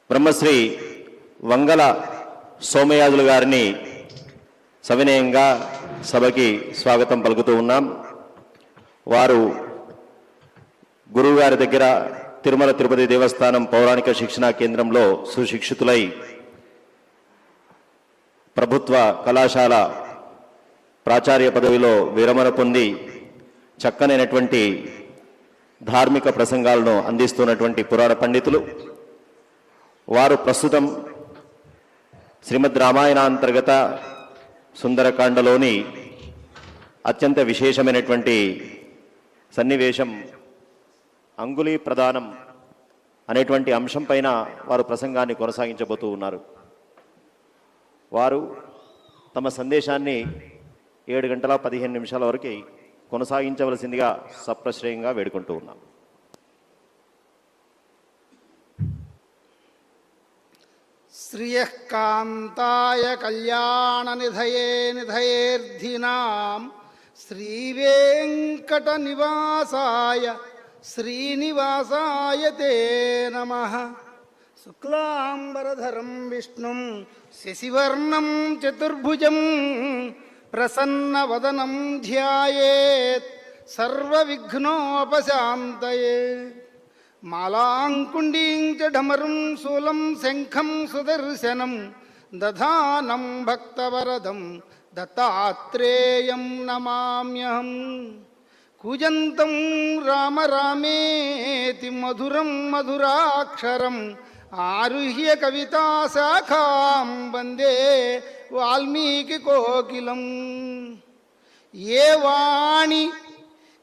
బ్రహ్మశ్రీ వంగల సోమయాజులు గారిని సవినయంగా సభకి స్వాగతం పలుకుతూ ఉన్నాం. వారు గురువుగారి దగ్గర తిరుమల తిరుపతి దేవస్థానం పౌరాణిక శిక్షణా కేంద్రంలో సుశిక్షితులై ప్రభుత్వ కళాశాల ప్రాచార్య పదవిలో విరమణ పొంది చక్కనైనటువంటి ధార్మిక ప్రసంగాలను అందిస్తున్నటువంటి పురాణ పండితులు. వారు ప్రస్తుతం శ్రీమద్ రామాయణాంతర్గత సుందరకాండలోని అత్యంత విశేషమైనటువంటి సన్నివేశం అంగుళీ ప్రదానం అనేటువంటి అంశం పైన వారు ప్రసంగాన్ని కొనసాగించబోతూ ఉన్నారు. వారు తమ సందేశాన్ని 7 గంటల 15 నిమిషాల వరకు కొనసాగించవలసిందిగా సప్రశ్రయంగా వేడుకుంటూ ఉన్నాం. శ్రియః కాంతాయ కళ్యాణ నిధయే నిధయేర్థినాం శ్రీవేంకట నివాసాయ శ్రీనివాసాయ తే నమః. శుక్లాంబరధరం విష్ణుం శశివర్ణం చతుర్భుజం ప్రసన్నవదనం ధ్యాయేత్ సర్వవిఘ్నోపశాంతయే. మాలాంకుండీం చ ఢమరుం శూలం శంఖం సుదర్శనం దధానం భక్తవరదం దత్తాత్రేయం నమామ్యహం. కూజంతం రామ రామేతి మధురం మధురాక్షరం ఆరుహ్య కవితాశాఖాం వందే వాల్మీకి కోకిలం. ఏ వాణి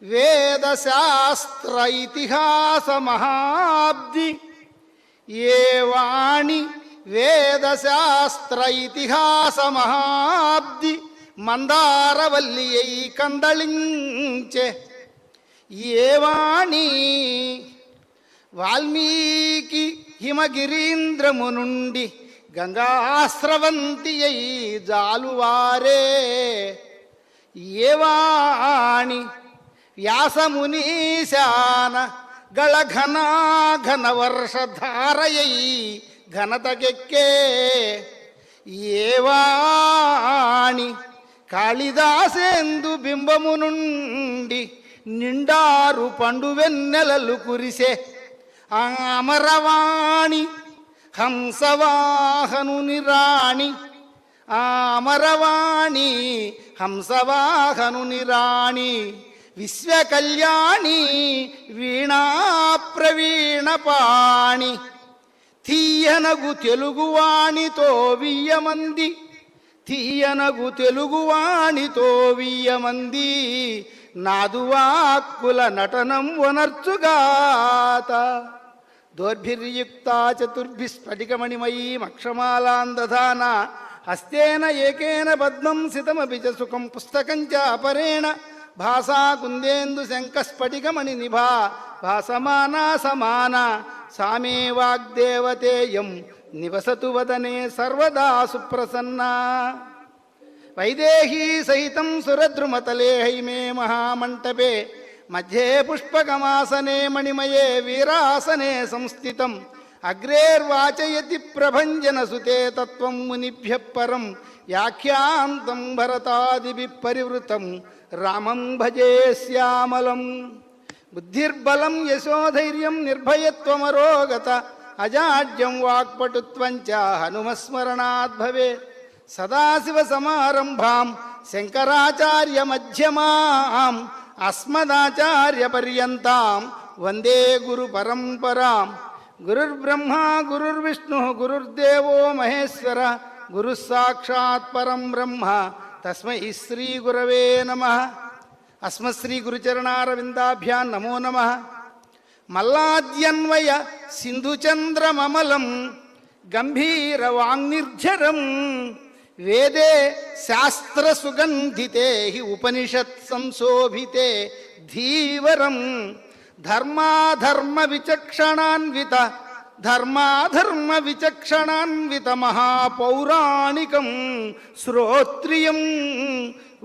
వేదశాస్త్ర ఇతిహాస మహాబ్ది ఏ వాణి వేదశాస్త్ర ఇతిహాస మహాబ్ది మందారవల్లియై కందళించే ఏ వాణి వాల్మీకి హిమగిరీంద్రము నుండి గంగాస్రవంతి అయి జాలువారే ఏ వాణి వ్యాసమునీశాన గళఘనాఘన వర్షధారయై ఘనతకెక్కే ఏ వాణి కాళిదాసేందు బింబము నుండి నిండారు పండు వెన్నెలలు కురిసే అమరవాణి హంసవాహనుని రాణి అమరవాణి హంసవాహనుని రాణి విశ్వకళ్యాణి వీణా ప్రవీణపాణి తీయనగు తెలుగువాణితో వియ్యమంది తీయనగు తెలుగువాణితో వియ్యమంది నాదువాక్కుల నటనం వనర్చుగాత. దోర్భిర్యుక్తా చతుర్భిస్ఫటికమణిమయీమక్షమాలాం దధాన హస్తేన ఏకేన పద్మం సితమపి చ సుఖం పుస్తకం చ అపరేణ భాసా కుందేందు శంఖస్ఫటికమణి నిభా భాసమానా సమాన సామే వాగ్దేవతేయం నివసతు వదనే సర్వదా సుప్రసన్నా. వైదేహీ సహితం సురద్రుమతలే హైమే మహామంటపే మధ్యే పుష్పకమాసనే మణిమయే వీరాసనే సంస్థితం అగ్రేర్వాచయతి ప్రభంజన సుతే తత్వం మునిభ్య పరం వ్యాఖ్యాంతం భరతాదిభి పరివృతం రామం భజే శ్యామలం. బుద్ధిర్బలం యశోధైర్యం నిర్భయత్వమరోగత అజాడ్యం వాక్పటుత్వం చ హనుమస్మరణాత్ భవేత్. సదాశివ సమారంభాం శంకరాచార్య మధ్యమాం అస్మదాచార్య పర్యంతాం వందే గురు పరంపరాం. గురుర్బ్రహ్మ గురుర్విష్ణు గురుర్దేవో మహేశ్వర గురుః సాక్షాత్ పరం బ్రహ్మ తస్మై శ్రీ గురవే నమః. అస్మశ్రీ గురుచరణారవిందాభ్యాం నమో నమః. మల్లాద్యన్వయ సింధుచంద్రమమలం గంభీర వాంగ్నిర్ఝరం వేదే శాస్త్ర సుగంధితే ఉపనిషత్ సంశోభితే ధీవరం ధర్మాధర్మ విచక్షణాన్విత మహాపౌరాణికం శ్రోత్రియం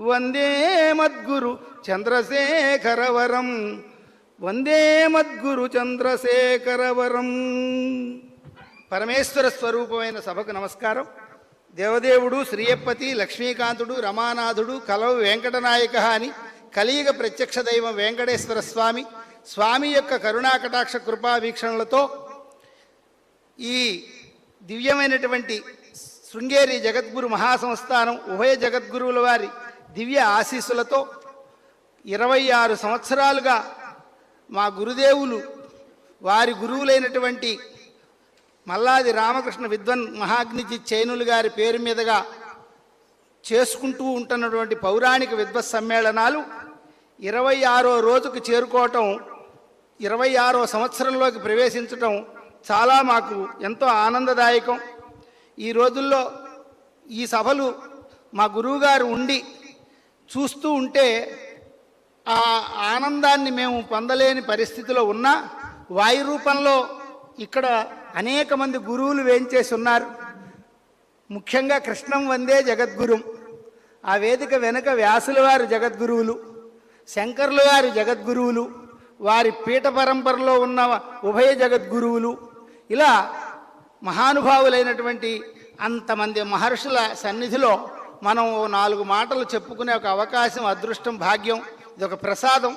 వందే మద్గురు చంద్రశేఖరవరం వందే మద్గురు చంద్రశేఖరవరం. పరమేశ్వర స్వరూపమైన సభకు నమస్కారం. దేవదేవుడు, శ్రీయప్పతి, లక్ష్మీకాంతుడు, రమానాథుడు, కలవు వెంకటనాయక అని కలియుగ ప్రత్యక్ష దైవం వెంకటేశ్వర స్వామి స్వామి యొక్క కరుణాకటాక్ష కృపా వీక్షణలతో ఈ దివ్యమైనటువంటి శృంగేరి జగద్గురు మహాసంస్థానం ఉభయ జగద్గురువుల వారి దివ్య ఆశీస్సులతో 26 సంవత్సరాలుగా మా గురుదేవులు వారి గురువులైనటువంటి మల్లాది రామకృష్ణ విద్వన్ మహాగ్నిజి చైనులు గారి పేరు మీదుగా చేసుకుంటూ ఉంటున్నటువంటి పౌరాణిక విద్వత్ సమ్మేళనాలు 26వ రోజుకు చేరుకోవటం, 26వ సంవత్సరంలోకి ప్రవేశించటం చాలా మాకు ఎంతో ఆనందదాయకం. ఈ రోజుల్లో ఈ సభలు మా గురువుగారు ఉండి చూస్తూ ఉంటే ఆ ఆనందాన్ని మేము పొందలేని పరిస్థితిలో ఉన్నా వాయు రూపంలో ఇక్కడ అనేక మంది గురువులు వేంచేసి ఉన్నారు. ముఖ్యంగా కృష్ణం వందే జగద్గురుం, ఆ వేదిక వెనుక వ్యాసుల వారు జగద్గురువులు, శంకర్లు వారు జగద్గురువులు, వారి పీఠ పరంపరలో ఉన్న ఉభయ జగద్గురువులు, ఇలా మహానుభావులైనటువంటి అంతమంది మహర్షుల సన్నిధిలో మనం 4 మాటలు చెప్పుకునే ఒక అవకాశం, అదృష్టం, భాగ్యం, ఇది ఒక ప్రసాదం.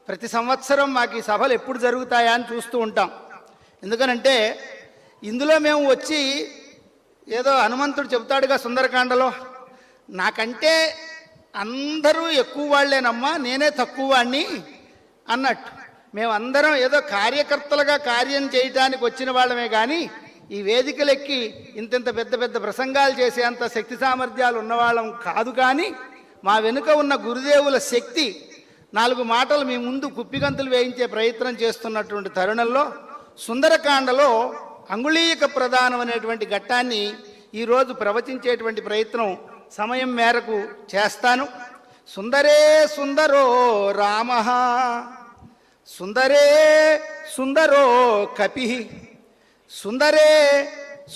ప్రతి సంవత్సరం మాకు ఈ సభలు ఎప్పుడు జరుగుతాయా అని చూస్తూ ఉంటాం. ఎందుకనంటే ఇందులో మేము వచ్చి ఏదో హనుమంతుడు చెబుతాడుగా సుందరకాండలో, నాకంటే అందరూ ఎక్కువ వాళ్ళేనమ్మా, నేనే తక్కువ వాడిని అన్నట్టు. మేమందరం ఏదో కార్యకర్తలుగా కార్యం చేయటానికి వచ్చిన వాళ్ళమే కానీ ఈ వేదికలెక్కి ఇంతింత పెద్ద పెద్ద ప్రసంగాలు చేసేంత శక్తి సామర్థ్యాలు ఉన్నవాళ్ళం కాదు. కానీ మా వెనుక ఉన్న గురుదేవుల శక్తి 4 మాటలు మీ ముందు కుప్పిగంతులు వేయించే ప్రయత్నం చేస్తున్నటువంటి తరుణంలో సుందరకాండలో అంగుళీయక ప్రదానం అనేటువంటి ఘట్టాన్ని ఈరోజు ప్రవచించేటువంటి ప్రయత్నం సమయం మేరకు చేస్తాను. సుందరే సుందరో రామ, సుందరే సుందరో కపి, సుందరే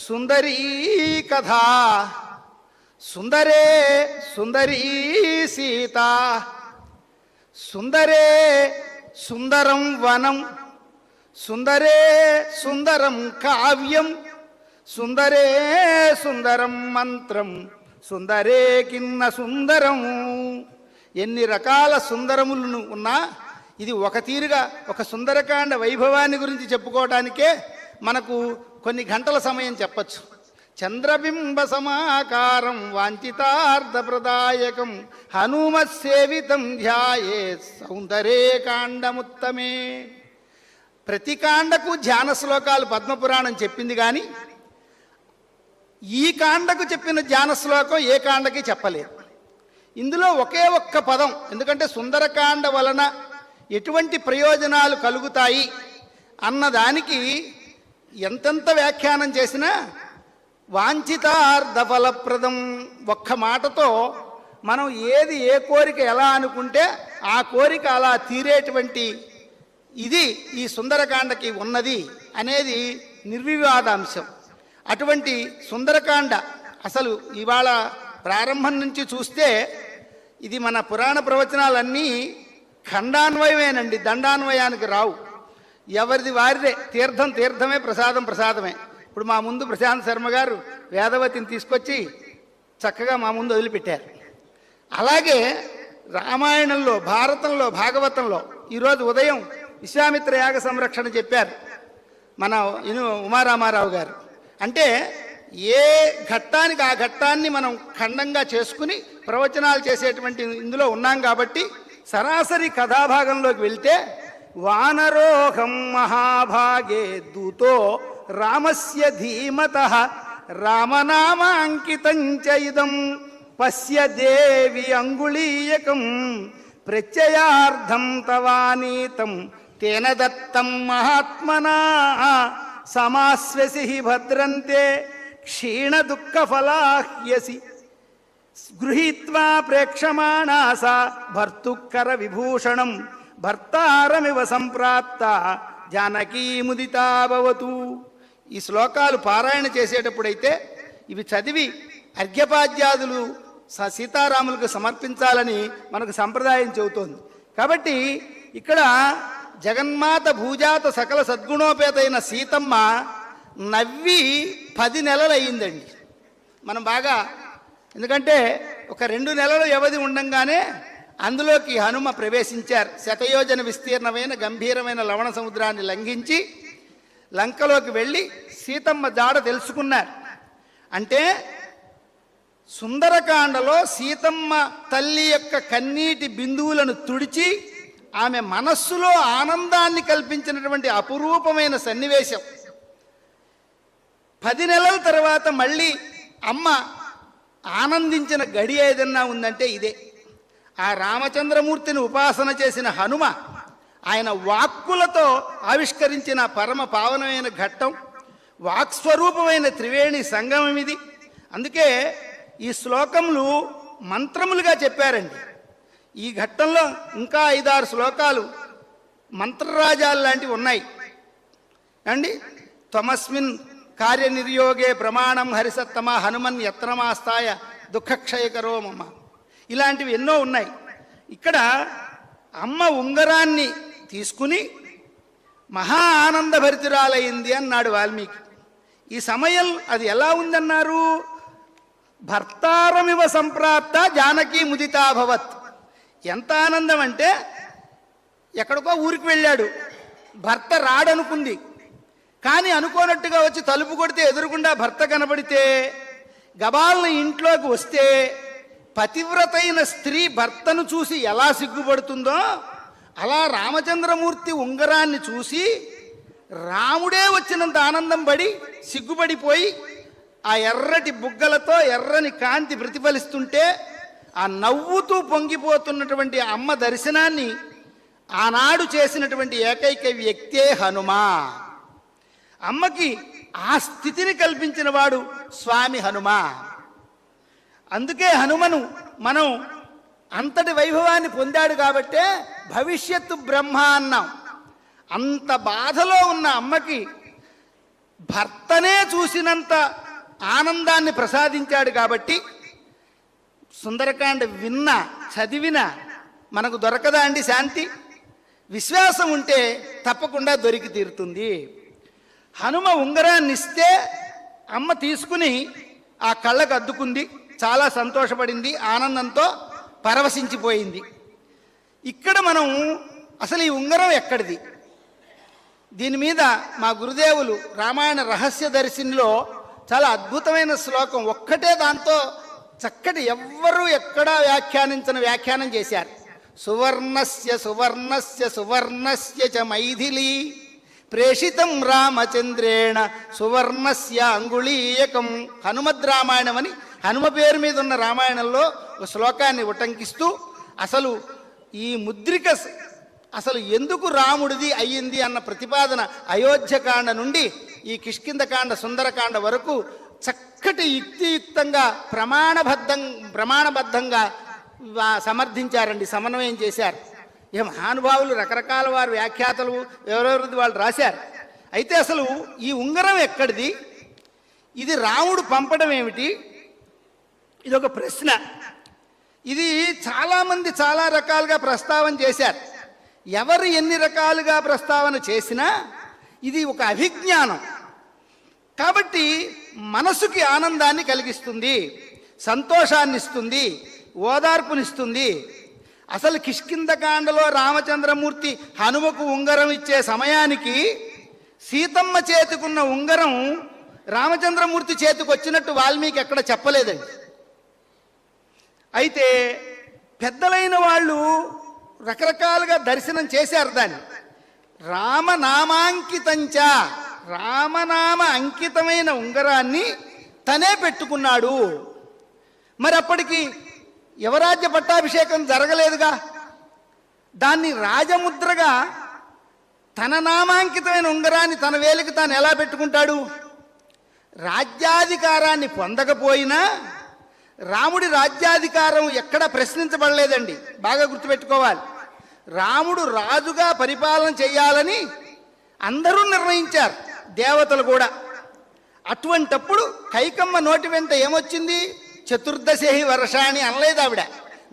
సుందరీ కథా, సుందరే సుందరీ సీత, సుందరే సుందరం వనం, సుందరే సుందరం కావ్యం, సుందరే సుందరం మంత్రం, సుందరే కిన్న సుందరం. ఎన్ని రకాల సుందరములను ఉన్నా ఇది ఒక తీరుగా ఒక సుందరకాండ వైభవాన్ని గురించి చెప్పుకోవడానికే మనకు కొన్ని గంటల సమయం చెప్పచ్చు. చంద్రబింబ సమాకారం వాంఛితార్థప్రదాయకం హనుమత్సేవితం ధ్యాయే సౌందరే కాండముత్తమే. ప్రతి కాండకు ధ్యాన శ్లోకాలు పద్మపురాణం చెప్పింది, కానీ ఈ కాండకు చెప్పిన ధ్యాన శ్లోకం ఏ కాండకి చెప్పలేదు. ఇందులో ఒకే ఒక్క పదం, ఎందుకంటే సుందరకాండ వలన ఎటువంటి ప్రయోజనాలు కలుగుతాయి అన్నదానికి ఎంతెంత వ్యాఖ్యానం చేసినా వాంఛితార్థ ఫలప్రదం ఒక్క మాటతో మనం ఏది ఏ కోరిక ఎలా అనుకుంటే ఆ కోరిక అలా తీరేటువంటి ఇది ఈ సుందరకాండకి ఉన్నది అనేది నిర్వివాదాంశం. అటువంటి సుందరకాండ అసలు ఇవాళ ప్రారంభం నుంచి చూస్తే ఇది మన పురాణ ప్రవచనాలన్నీ ఖండాన్వయమేనండి, దండాన్వయానికి రావు. ఎవరిది వారిదే, తీర్థం తీర్థమే, ప్రసాదం ప్రసాదమే. ఇప్పుడు మా ముందు ప్రశాంత్ శర్మ గారు వేదవతిని తీసుకొచ్చి చక్కగా మా ముందు వదిలిపెట్టారు. అలాగే రామాయణంలో, భారతంలో, భాగవతంలో ఈరోజు ఉదయం విశ్వామిత్ర యాగ సంరక్షణ చెప్పారు మన ఉమారామారావు గారు. అంటే ఏ ఘట్టానికి ఆ ఘట్టాన్ని మనం ఖండంగా చేసుకుని ప్రవచనాలు చేసేటువంటి ఇందులో ఉన్నాం. కాబట్టి సరాసరి కథాభాగంలోకి వెళ్తే వానరోహం మహాభాగే దూతో రామస్య ధీమతః రామనామాంకితం చ ఇదం పశ్య దేవి అంగుళీయకం ప్రత్యయార్థం తవానీతం తేన దత్తం మహాత్మనా సమాస్వసి భద్రంతే క్షీణ దుఃఖ ఫలాహ్యసి గృహీత్వా ప్రేక్షమాణా సా భర్తుకర విభూషణం భర్తారమివ సంప్రాప్త జానకీ ముదితా భవతు. ఈ శ్లోకాలు పారాయణ చేసేటప్పుడైతే ఇవి చదివి అర్ఘ్యపాద్యాదులు సీతారాములకు సమర్పించాలని మనకు సంప్రదాయం చెబుతోంది. కాబట్టి ఇక్కడ జగన్మాత భూజాత సకల సద్గుణోపేతైన సీతమ్మ నవ్వి 10 నెలలు అయ్యిందండి. మనం బాగా, ఎందుకంటే ఒక 2 నెలల వ్యవధి ఉండంగానే అందులోకి హనుమ ప్రవేశించారు. శతయోజన విస్తీర్ణమైన గంభీరమైన లవణ సముద్రాన్ని లంఘించి లంకలోకి వెళ్ళి సీతమ్మ జాడ తెలుసుకున్నారు. అంటే సుందరకాండలో సీతమ్మ తల్లి యొక్క కన్నీటి బిందువులను తుడిచి ఆమె మనస్సులో ఆనందాన్ని కల్పించినటువంటి అపురూపమైన సన్నివేశం. 10 నెలల తర్వాత మళ్ళీ అమ్మ ఆనందించిన గడి ఏదన్నా ఉందంటే ఇదే. ఆ రామచంద్రమూర్తిని ఉపాసన చేసిన హనుమ ఆయన వాక్కులతో ఆవిష్కరించిన పరమ పావనమైన ఘట్టం, వాక్స్వరూపమైన త్రివేణి సంగమం ఇది. అందుకే ఈ శ్లోకములు మంత్రములుగా చెప్పారండి. ఈ ఘట్టంలో ఇంకా 5-6 శ్లోకాలు మంత్రరాజాలు లాంటివి ఉన్నాయి అండి. త్వమస్మిన్ కార్యనిర్యోగే ప్రమాణం హరిసత్తమ హనుమన్ యత్నమాస్తాయ దుఃఖక్షయకరో మమ, ఇలాంటివి ఎన్నో ఉన్నాయి. ఇక్కడ అమ్మ ఉంగరాన్ని తీసుకుని మహా ఆనందభరితురాలైంది అన్నాడు వాల్మీకి. ఈ సమయం అది ఎలా ఉందన్నారు? భర్తారమివ సంప్రాప్త జానకీ ముదితాభవత్. ఎంత ఆనందం అంటే, ఎక్కడికో ఊరికి వెళ్ళాడు, భర్త రాడనుకుంది, కానీ అనుకోనట్టుగా వచ్చి తలుపు కొడితే ఎదురుగుండా భర్త కనబడితే గబాలను ఇంట్లోకి వస్తే పతివ్రతైన స్త్రీ భర్తను చూసి ఎలా సిగ్గుపడుతుందో అలా రామచంద్రమూర్తి ఉంగరాన్ని చూసి రాముడే వచ్చినంత ఆనందం పడి సిగ్గుపడిపోయి ఆ ఎర్రటి బుగ్గలతో ఎర్రని కాంతి ప్రతిఫలిస్తుంటే ఆ నవ్వుతూ పొంగిపోతున్నటువంటి అమ్మ దర్శనాన్ని ఆనాడు చేసినటువంటి ఏకైక వ్యక్తే హనుమా. అమ్మకి ఆ స్థితిని కల్పించిన వాడు స్వామి హనుమ. అందుకే హనుమను మనం అంతటి వైభవాన్ని పొందాడు కాబట్టే భవిష్యత్తు బ్రహ్మ అన్నాం. అంత బాధలో ఉన్న అమ్మకి భర్తనే చూసినంత ఆనందాన్ని ప్రసాదించాడు కాబట్టి సుందరకాండ విన్నా చదివినా మనకు దొరకదా అండి శాంతి? విశ్వాసం ఉంటే తప్పకుండా దొరికి తీరుతుంది. హనుమ ఉంగరాన్ని ఇస్తే అమ్మ తీసుకుని ఆ కళ్ళకు అద్దుకుంది, చాలా సంతోషపడింది, ఆనందంతో పరవశించిపోయింది. ఇక్కడ మనం అసలు ఈ ఉంగరం ఎక్కడిది? దీని మీద మా గురుదేవులు రామాయణ రహస్య దర్శినిలో చాలా అద్భుతమైన శ్లోకం ఒక్కటే, దాంతో చక్కటి ఎవ్వరూ ఎక్కడా వ్యాఖ్యానించిన వ్యాఖ్యానం చేశారు. సువర్ణస్య సువర్ణస్య సువర్ణస్య చ మైథిలీ ప్రేషితం రామచంద్రేణ సువర్ణస్య అంగుళీయకం. హనుమద్ రామాయణం అని హనుమ పేరు మీద ఉన్న రామాయణంలో ఒక శ్లోకాన్ని ఉటంకిస్తూ అసలు ఈ ముద్రిక అసలు ఎందుకు రాముడిది అయ్యింది అన్న ప్రతిపాదన అయోధ్యకాండ నుండి ఈ కిష్కింధకాండ సుందరకాండ వరకు చక్కటి యుక్తియుక్తంగా ప్రమాణబద్ధంగా సమర్థించారండి, సమన్వయం చేశారు. ఏ మహానుభావులు రకరకాల వారు వ్యాఖ్యాతలు ఎవరెవరిది వాళ్ళు రాశారు. అయితే అసలు ఈ ఉంగరం ఎక్కడిది, ఇది రాముడు పంపడం ఏమిటి, ఇది ఒక ప్రశ్న. ఇది చాలామంది చాలా రకాలుగా ప్రస్తావన చేశారు. ఎవరు ఎన్ని రకాలుగా ప్రస్తావన చేసినా ఇది ఒక అభిజ్ఞానం కాబట్టి మనసుకి ఆనందాన్ని కలిగిస్తుంది, సంతోషాన్ని ఇస్తుంది, ఓదార్పునిస్తుంది. అసలు కిష్కింధకాండలో రామచంద్రమూర్తి హనుమకు ఉంగరం ఇచ్చే సమయానికి సీతమ్మ చేతికున్న ఉంగరం రామచంద్రమూర్తి చేతికి వచ్చినట్టు వాల్మీకి ఎక్కడ చెప్పలేదండి. అయితే పెద్దలైన వాళ్ళు రకరకాలుగా దర్శనం చేశారు దాన్ని. రామనామాంకితంచ, రామనామ అంకితమైన ఉంగరాన్ని తనే పెట్టుకున్నాడు. మరి అప్పటికి యువరాజ్య పట్టాభిషేకం జరగలేదుగా, దాన్ని రాజముద్రగా తన నామాంకితమైన ఉంగరాన్ని తన వేలికి తాను ఎలా పెట్టుకుంటాడు? రాజ్యాధికారాన్ని పొందకపోయినా రాముడి రాజ్యాధికారం ఎక్కడ ప్రశ్నించబడలేదండి, బాగా గుర్తుపెట్టుకోవాలి. రాముడు రాజుగా పరిపాలన చేయాలని అందరూ నిర్ణయించారు, దేవతలు కూడా. అటువంటప్పుడు కైకమ్మ నోటి వెంట ఏమొచ్చింది? చతుర్దశి వర్షాణి అనలేదు ఆవిడ,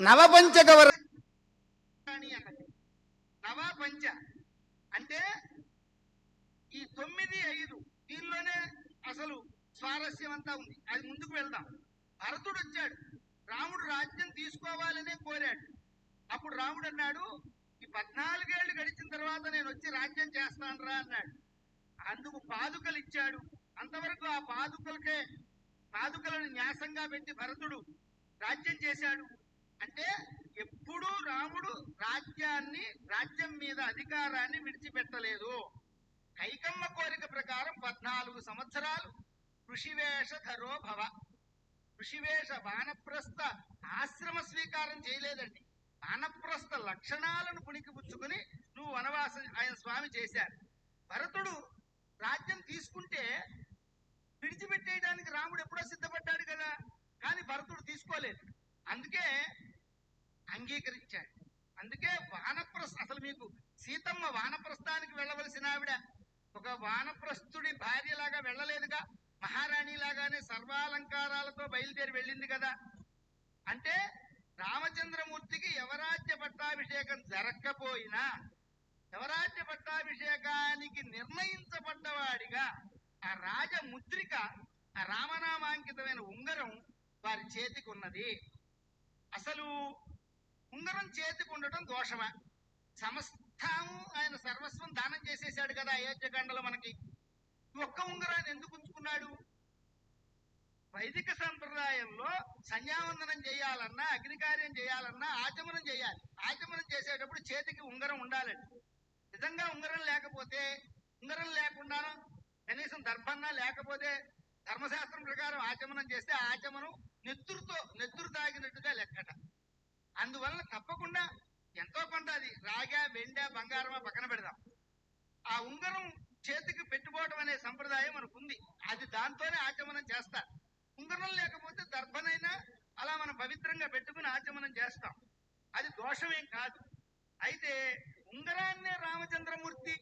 నవపంచక వర్షాణి అన్నది. నవపంచ అంటే ఈ 9, 5 దీనిలోనే స్వారస్యం అంతా ఉంది, అది ముందుకు వెళ్దాం. భరతుడు వచ్చాడు, రాముడు రాజ్యం తీసుకోవాలనే కోరాడు. అప్పుడు రాముడు అన్నాడు, ఈ 14 ఏళ్ళు గడిచిన తర్వాత నేను వచ్చి రాజ్యం చేస్తానురా అన్నాడు. అందుకు పాదుకలు ఇచ్చాడు. అంతవరకు ఆ పాదుకలను న్యాసంగా పెట్టి భరతుడు రాజ్యం చేశాడు. అంటే ఎప్పుడూ రాముడు రాజ్యం మీద అధికారాన్ని విడిచిపెట్టలేదు. కైకమ్మ కోరిక ప్రకారం 14 సంవత్సరాలు ఋషివేషధరో భవ, ఋషివేష వానప్రస్థ ఆశ్రమ స్వీకారం చేయలేదండి. వానప్రస్థ లక్షణాలను పుణికిపుచ్చుకుని నువ్వు వనవాసం ఆయన స్వామి చేశారు. భరతుడు రాజ్యం తీసుకుంటే విడిచిపెట్టేయడానికి రాముడు ఎప్పుడో సిద్ధపడ్డాడు కదా, కానీ భరతుడు తీసుకోలేదు. అందుకే అంగీకరించాడు. అందుకే అసలు మీకు సీతమ్మ వానప్రస్థానికి వెళ్ళవలసిన ఆవిడ ఒక వానప్రస్థుడి భార్యలాగా వెళ్ళలేదుగా, మహారాణి లాగానే సర్వాలంకారాలతో బయలుదేరి వెళ్ళింది కదా. అంటే రామచంద్రమూర్తికి యవరాజ్య పట్టాభిషేకం జరగకపోయినా యవరాజ్య పట్టాభిషేకానికి నిర్ణయించబడ్డవాడిగా ఆ రాజముద్రిక, ఆ రామనామాంకితమైన ఉంగరం వారి చేతికి ఉన్నది. అసలు ఉంగరం చేతికి ఉండటం దోషమా? సమస్తము ఆయన సర్వస్వం దానం చేసేశాడు కదా అయోధ్యకాండలో. మనకి ఒక్క ఉంగరాన్ని ఎందుకు ఉంచుకున్నాడు? వైదిక సంప్రదాయంలో సంధ్యావందనం చేయాలన్నా, అగ్నికార్యం చేయాలన్నా ఆచమనం చేయాలి. ఆచమనం చేసేటప్పుడు చేతికి ఉంగరం ఉండాలండి. నిజంగా ఉంగరం లేకపోతే, ఉంగరం లేకుండా కనీసం దర్భన్నా లేకపోతే ధర్మశాస్త్రం ప్రకారం ఆచమనం చేస్తే ఆచమనం నెత్తురు తాగినట్టుగా లెక్కట. అందువలన తప్పకుండా ఎంతో కొంత అది రాగా, వెండ, బంగారమా పక్కన పెడదాం, ఆ ఉంగరం చేతికి పెట్టుకోవడం అనే సంప్రదాయం మనకుంది. అది దాంతోనే ఆచమనం చేస్తారు. ఉంగరం లేకపోతే దర్భనైనా అలా మనం పవిత్రంగా పెట్టుకుని ఆచమనం చేస్తాం. అది దోషమేం కాదు. అయితే ఉంగరాన్నే రామచంద్రమూర్తి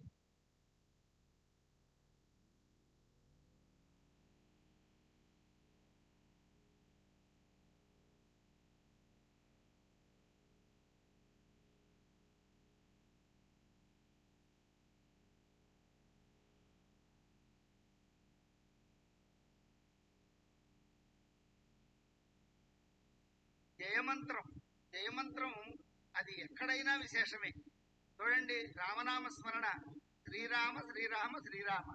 జయమంత్రం అది ఎక్కడైనా విశేషమే. చూడండి, రామనామ స్మరణ శ్రీరామ శ్రీరామ శ్రీరామ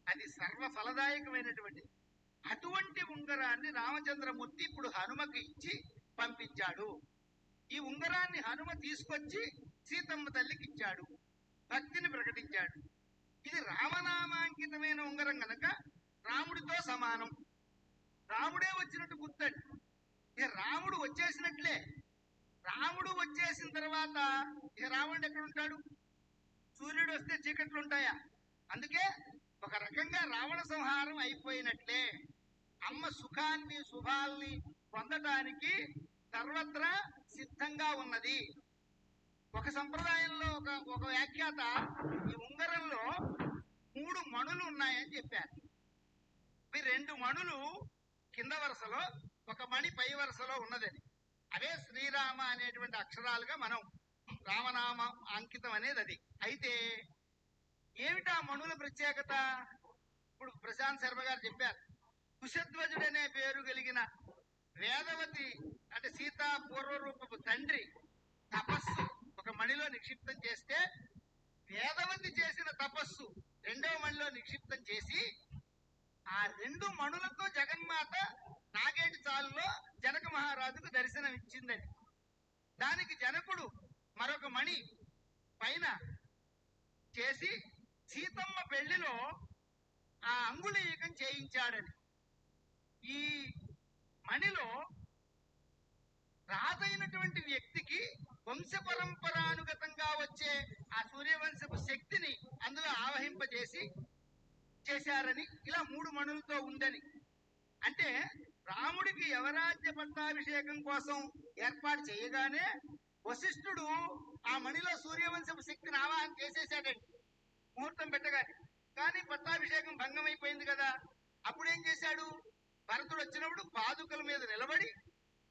అది సర్వ ఫలదాయకమైనటువంటి అటువంటి ఉంగరాన్ని రామచంద్రమూర్తి ఇప్పుడు హనుమకి ఇచ్చి పంపించాడు. ఈ ఉంగరాన్ని హనుమ తీసుకొచ్చి సీతమ్మ తల్లికి ఇచ్చాడు, భక్తిని ప్రకటించాడు. ఇది రామనామాంకితమైన ఉంగరం గనక రాముడితో సమానం. రాముడే వచ్చినట్టు గుర్తండి. ఇక రాముడు వచ్చేసినట్లే. రాముడు వచ్చేసిన తర్వాత ఇక రావణుడు ఎక్కడ ఉంటాడు? సూర్యుడు వస్తే చీకట్లు ఉంటాయా? అందుకే ఒక రకంగా రావణ సంహారం అయిపోయినట్లే. అమ్మ సుఖాన్ని శుభాల్ని పొందటానికి సర్వత్రా సిద్ధంగా ఉన్నది. ఒక సంప్రదాయంలో ఒక వ్యాఖ్యాత ఈ ఉంగరంలో 3 మణులు ఉన్నాయని చెప్పారు. ఈ 2 మణులు కింద వరుసలో, ఒక మణి పై వరుసలో ఉన్నదని. అవే శ్రీరామ అనేటువంటి అక్షరాలుగా మనం రామనామ అంకితం అనేది అది. అయితే ఏమిటా మణుల ప్రత్యేకత? ఇప్పుడు ప్రశాంత్ శర్మ గారు చెప్పారు. కుశధ్వజుడనే పేరు కలిగిన వేదవతి అంటే సీతా పూర్వరూపపు తండ్రి తపస్సు ఒక మణిలో నిక్షిప్తం చేస్తే, వేదవతి చేసిన తపస్సు 2వ మణిలో నిక్షిప్తం చేసి ఆ 2 మణులతో జగన్మాత నాగేటి చాలులో జనక మహారాజుకు దర్శనం ఇచ్చిందని. దానికి జనకుడు మరొక మణి పైన చేసి సీతమ్మ పెళ్లిలో ఆ అంగుళీయకం చేయించాడని. ఈ మణిలో రాజైనటువంటి వ్యక్తికి వంశ పరంపరానుగతంగా వచ్చే ఆ సూర్యవంశపు శక్తిని అందులో ఆవహింపజేసి చేశారని, ఇలా 3 మణులతో ఉందని. అంటే రాముడికి యవరాజ్య పట్టాభిషేకం కోసం ఏర్పాటు చేయగానే వశిష్ఠుడు ఆ మణిలో సూర్యవంశపు శక్తిని ఆవాహన చేసేసాడండి ముహూర్తం పెట్టగానే. కానీ పట్టాభిషేకం భంగమైపోయింది కదా. అప్పుడేం చేశాడు? భరతుడు వచ్చినప్పుడు పాదుకల మీద నిలబడి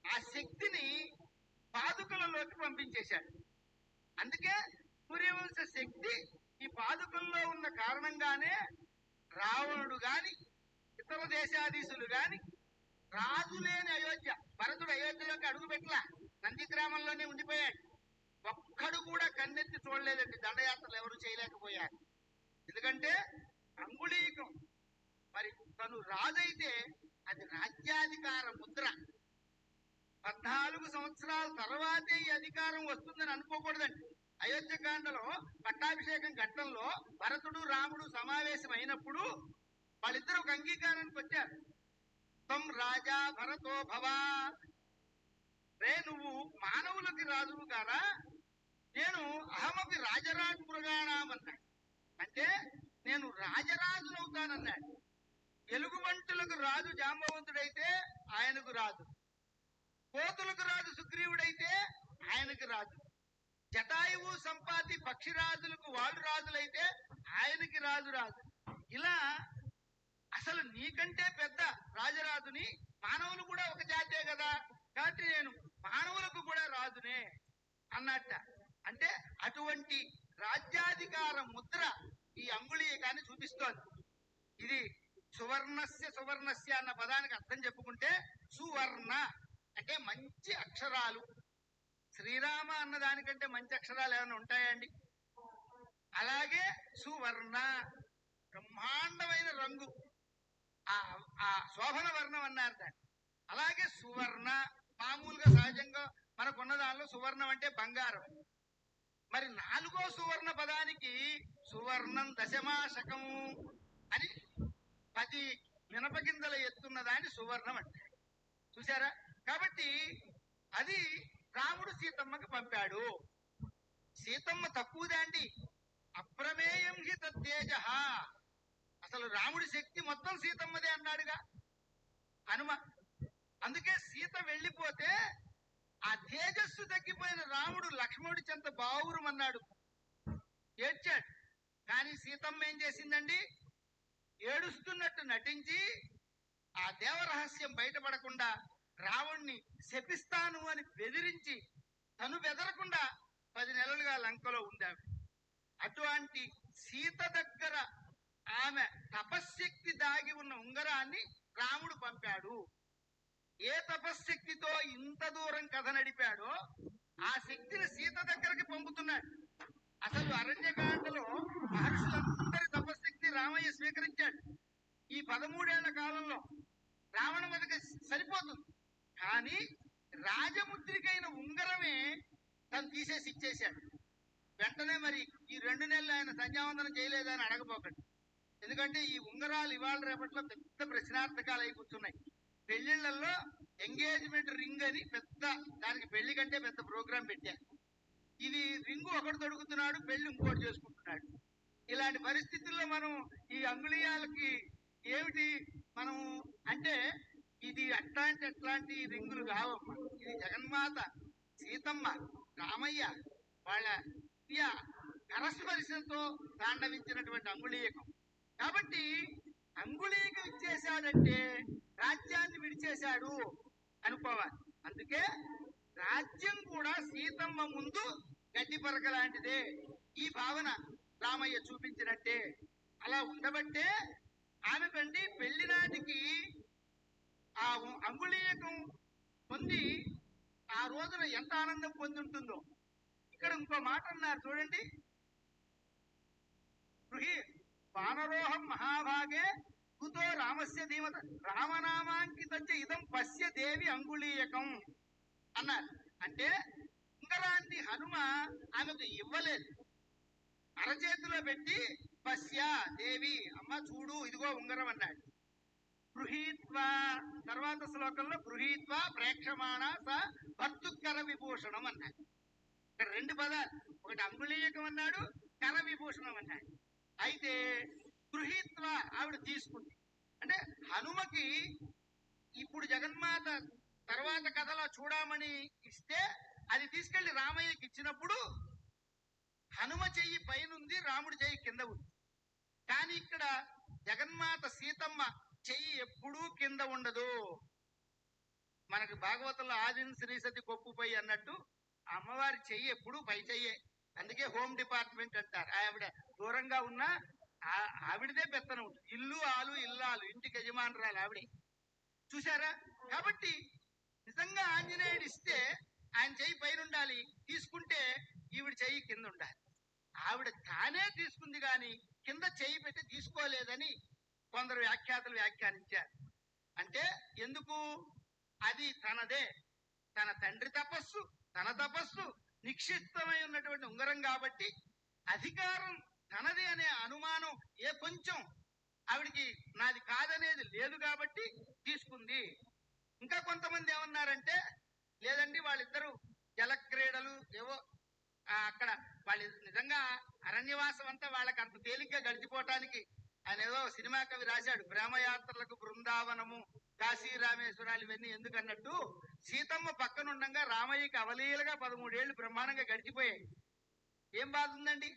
ఆ శక్తిని పాదుకలలోకి పంపించేశాడు. అందుకే సూర్యవంశ శక్తి ఈ పాదుకల్లో ఉన్న కారణంగానే రావణుడు గాని ఇతర దేశాధీశులు గాని రాజు లేని అయోధ్య, భరతుడు అయోధ్యలోకి అడుగు పెట్టలా, నంది గ్రామంలోనే ఉండిపోయాడు. ఒక్కడు కూడా కన్నెత్తి చూడలేదండి. దండయాత్రలు ఎవరు చేయలేకపోయారు. ఎందుకంటే అంగుళీకం మరి తను రాజైతే అది రాజ్యాధికార ముద్ర. 14 సంవత్సరాల తర్వాతే ఈ అధికారం వస్తుందని అనుకోకూడదండి. అయోధ్యకాండలో పట్టాభిషేకం ఘట్టంలో భరతుడు రాముడు సమావేశం అయినప్పుడు వాళ్ళిద్దరు ఒక అంగీకారానికి వచ్చారు. తం రాజా భరతో భవా, రే నువ్వు మానవులకి రాజువు గారా, నేను అహమపి రాజరాజు మృగాణామన్నాడు. అంటే నేను రాజరాజునవుతానన్నాడు. ఎలుగుబంటులకు రాజు జాంబవంతుడైతే ఆయనకు రాజు, కోతులకు రాజు సుగ్రీవుడైతే ఆయనకు రాజు, జటాయువు సంపాతి పక్షిరాజులకు వాళ్ళు రాజులైతే ఆయనకి రాజు రాజు. ఇలా అసలు నీకంటే పెద్ద రాజరాజుని, మానవులు కూడా ఒక జాతే కదా, కాబట్టి నేను మానవులకు కూడా రాజునే అన్నట్ట. అంటే అటువంటి రాజ్యాధికార ముద్ర ఈ అంగుళీకాన్ని చూపిస్తోంది. ఇది సువర్ణస్య అన్న పదానికి అర్థం చెప్పుకుంటే సువర్ణ అంటే మంచి అక్షరాలు. శ్రీరామ అన్న దానికంటే మంచి అక్షరాలు ఏమైనా ఉంటాయండి? అలాగే సువర్ణ బ్రహ్మాండమైన రంగు, ఆ శోభన వర్ణం అన్నారు దాన్ని. అలాగే సువర్ణ మామూలుగా సహజంగా మనకున్న దానిలో సువర్ణం అంటే బంగారం. మరి 4వ సువర్ణ పదానికి సువర్ణం దశమాశకము అని 10 మినపగింజల ఎత్తున్న దాన్ని సువర్ణం అంటే చూసారా. కాబట్టి అది రాముడు సీతమ్మకి పంపాడు. సీతమ్మ తక్కువదాండి, అప్రమేయం హి తేజ. అసలు రాముడి శక్తి మొత్తం సీతమ్మదే అన్నాడుగా హనుమ. అందుకే సీత వెళ్ళిపోతే ఆ తేజస్సు తగ్గిపోయిన రాముడు లక్ష్మణుడి చెంత బావురుమన్నాడు, ఏడ్చాడు. కానీ సీతమ్మ ఏం చేసిందండి? ఏడుస్తున్నట్టు నటించి ఆ దేవరహస్యం బయటపడకుండా రావణ్ణి శపిస్తాను అని బెదిరించి తను బెదరకుండా 10 నెలలుగా లంకలో ఉందాడు. అటువంటి సీత దగ్గర ఆమె తపశ్శక్తి దాగి ఉన్న ఉంగరాన్ని రాముడు పంపాడు. ఏ తపశ్శక్తితో ఇంత దూరం కథ నడిపాడో ఆ శక్తిని సీత దగ్గరికి పంపుతున్నాడు. అసలు అరణ్యకాండలో మహర్షులందరి తపశ్శక్తి రామయ్య స్వీకరించాడు. ఈ 13 ఏళ్ల కాలంలో రావణ మీదకి సరిపోతుంది. కానీ రాజముద్రికైన ఉంగరమే తను తీసేసి ఇచ్చేశాడు. వెంటనే మరి ఈ 2 నెలలు ఆయన సంధ్యావందనం చేయలేదని అడగపోకండి. ఎందుకంటే ఈ ఉంగరాలు ఇవాళ రేపట్లో పెద్ద ప్రశ్నార్థకాలు అయి కూర్చున్నాయి. పెళ్లిళ్లలో ఎంగేజ్మెంట్ రింగ్ అని పెద్ద, దానికి పెళ్లి కంటే పెద్ద ప్రోగ్రాం పెట్టారు. ఇది రింగు ఒకటి తొడుగుతున్నాడు, పెళ్లి ఇంకోటి చేసుకుంటున్నాడు. ఇలాంటి పరిస్థితుల్లో మనం ఈ అంగుళీయాలకి ఏమిటి మనం అంటే ఇది అట్లాంటి రింగులు కావమ్మా. ఇది జగన్మాత సీతమ్మ రామయ్య వాళ్ళ కరస్పర్శంతో తాండవించినటువంటి అంగుళీయకం. కాబట్టి అంగుళీకం ఇచ్చేశాడంటే రాజ్యాన్ని విడిచేశాడు అనుకోవాలి. అందుకే రాజ్యం కూడా సీతమ్మ ముందు గడ్డి పరక లాంటిదే. ఈ భావన రామయ్య చూపించినట్టే. అలా ఉండబట్టే ఆమెకండి పెళ్లి నాటికి ఆ అంగుళీయకం పొంది ఆ రోజున ఎంత ఆనందం పొంది ఉంటుందో. ఇక్కడ ఇంకో మాట అన్నారు చూడండి, వానరోహం మహాభాగే కుతో రామస్య ధీమత రామనామాంకితంచ ఇదం పశ్య దేవి అంగుళీయకం అన్నారు. అంటే ఉంగరాన్ని హనుమ ఆమెకు ఇవ్వలేదు, అరచేతిలో పెట్టి పశ్య దేవి అమ్మ చూడు ఇదిగో ఉంగరం అన్నాడు. గృహీత్వా తర్వాత శ్లోకంలో గృహీత్వా ప్రేక్షమాణ స భర్తుకర విభూషణం అన్నాడు. ఇక్కడ 2 పదాలు, ఒకటి అంగుళీయకం అన్నాడు, కర విభూషణం అన్నాడు. అయితే గృహీత్వా ఆవిడ తీసుకుంది. అంటే హనుమకి ఇప్పుడు జగన్మాత తర్వాత కథలో చూడమని ఇస్తే అది తీసుకెళ్లి రామయ్యకి ఇచ్చినప్పుడు హనుమ చెయ్యి పైనుంది, రాముడి చెయ్యి కింద ఉంది. కానీ ఇక్కడ జగన్మాత సీతమ్మ చెయ్యి ఎప్పుడూ కింద ఉండదు. మనకి భాగవతంలో ఆదిన శ్రీసతి కొప్పుపై అన్నట్టు అమ్మవారి చెయ్యి ఎప్పుడూ పై చెయ్యే. అందుకే హోమ్ డిపార్ట్మెంట్ అంటారు. ఆవిడ దూరంగా ఉన్నా ఆవిడదే పెత్తనం ఉంటుంది. ఇల్లు ఆలు ఇల్లాలు, ఇంటికి యజమానురాలు ఆవిడే. చూసారా? కాబట్టి నిజంగా ఆంజనేయుడు ఇస్తే ఆయన చెయ్యి పైన ఉండాలి, తీసుకుంటే ఈవిడ చెయ్యి కింద ఉండాలి. ఆవిడ తానే తీసుకుంది గాని కింద చెయ్యి పెట్టి తీసుకోలేదని కొందరు వ్యాఖ్యాతలు వ్యాఖ్యానించారు. అంటే ఎందుకు? అది తనదే, తన తండ్రి తపస్సు, తన తపస్సు నిక్షిప్తమై ఉన్నటువంటి ఉంగరం కాబట్టి అధికారం తనది అనే అనుమానం కొంచెం ఆవిడికి నాది కాదనేది లేదు కాబట్టి తీసుకుంది. ఇంకా కొంతమంది ఏమన్నారంటే లేదండి, వాళ్ళిద్దరూ జలక్రీడలు ఏవో అక్కడ వాళ్ళు నిజంగా అరణ్యవాసం అంతా వాళ్ళకి అంత తేలిగ్గా గడిచిపోవటానికి ఆయన ఏదో సినిమా కవి రాశాడు, ప్రేమయాత్రలకు బృందావనము కాశీ రామేశ్వరాలు ఇవన్నీ ఎందుకన్నట్టు సీతమ్మ పక్కనుండగా రామయ్యకి అవలీలగా 13 ఏళ్లు బ్రహ్మాండంగా గడిచిపోయాయి. ఏం బాధ ఉందండి?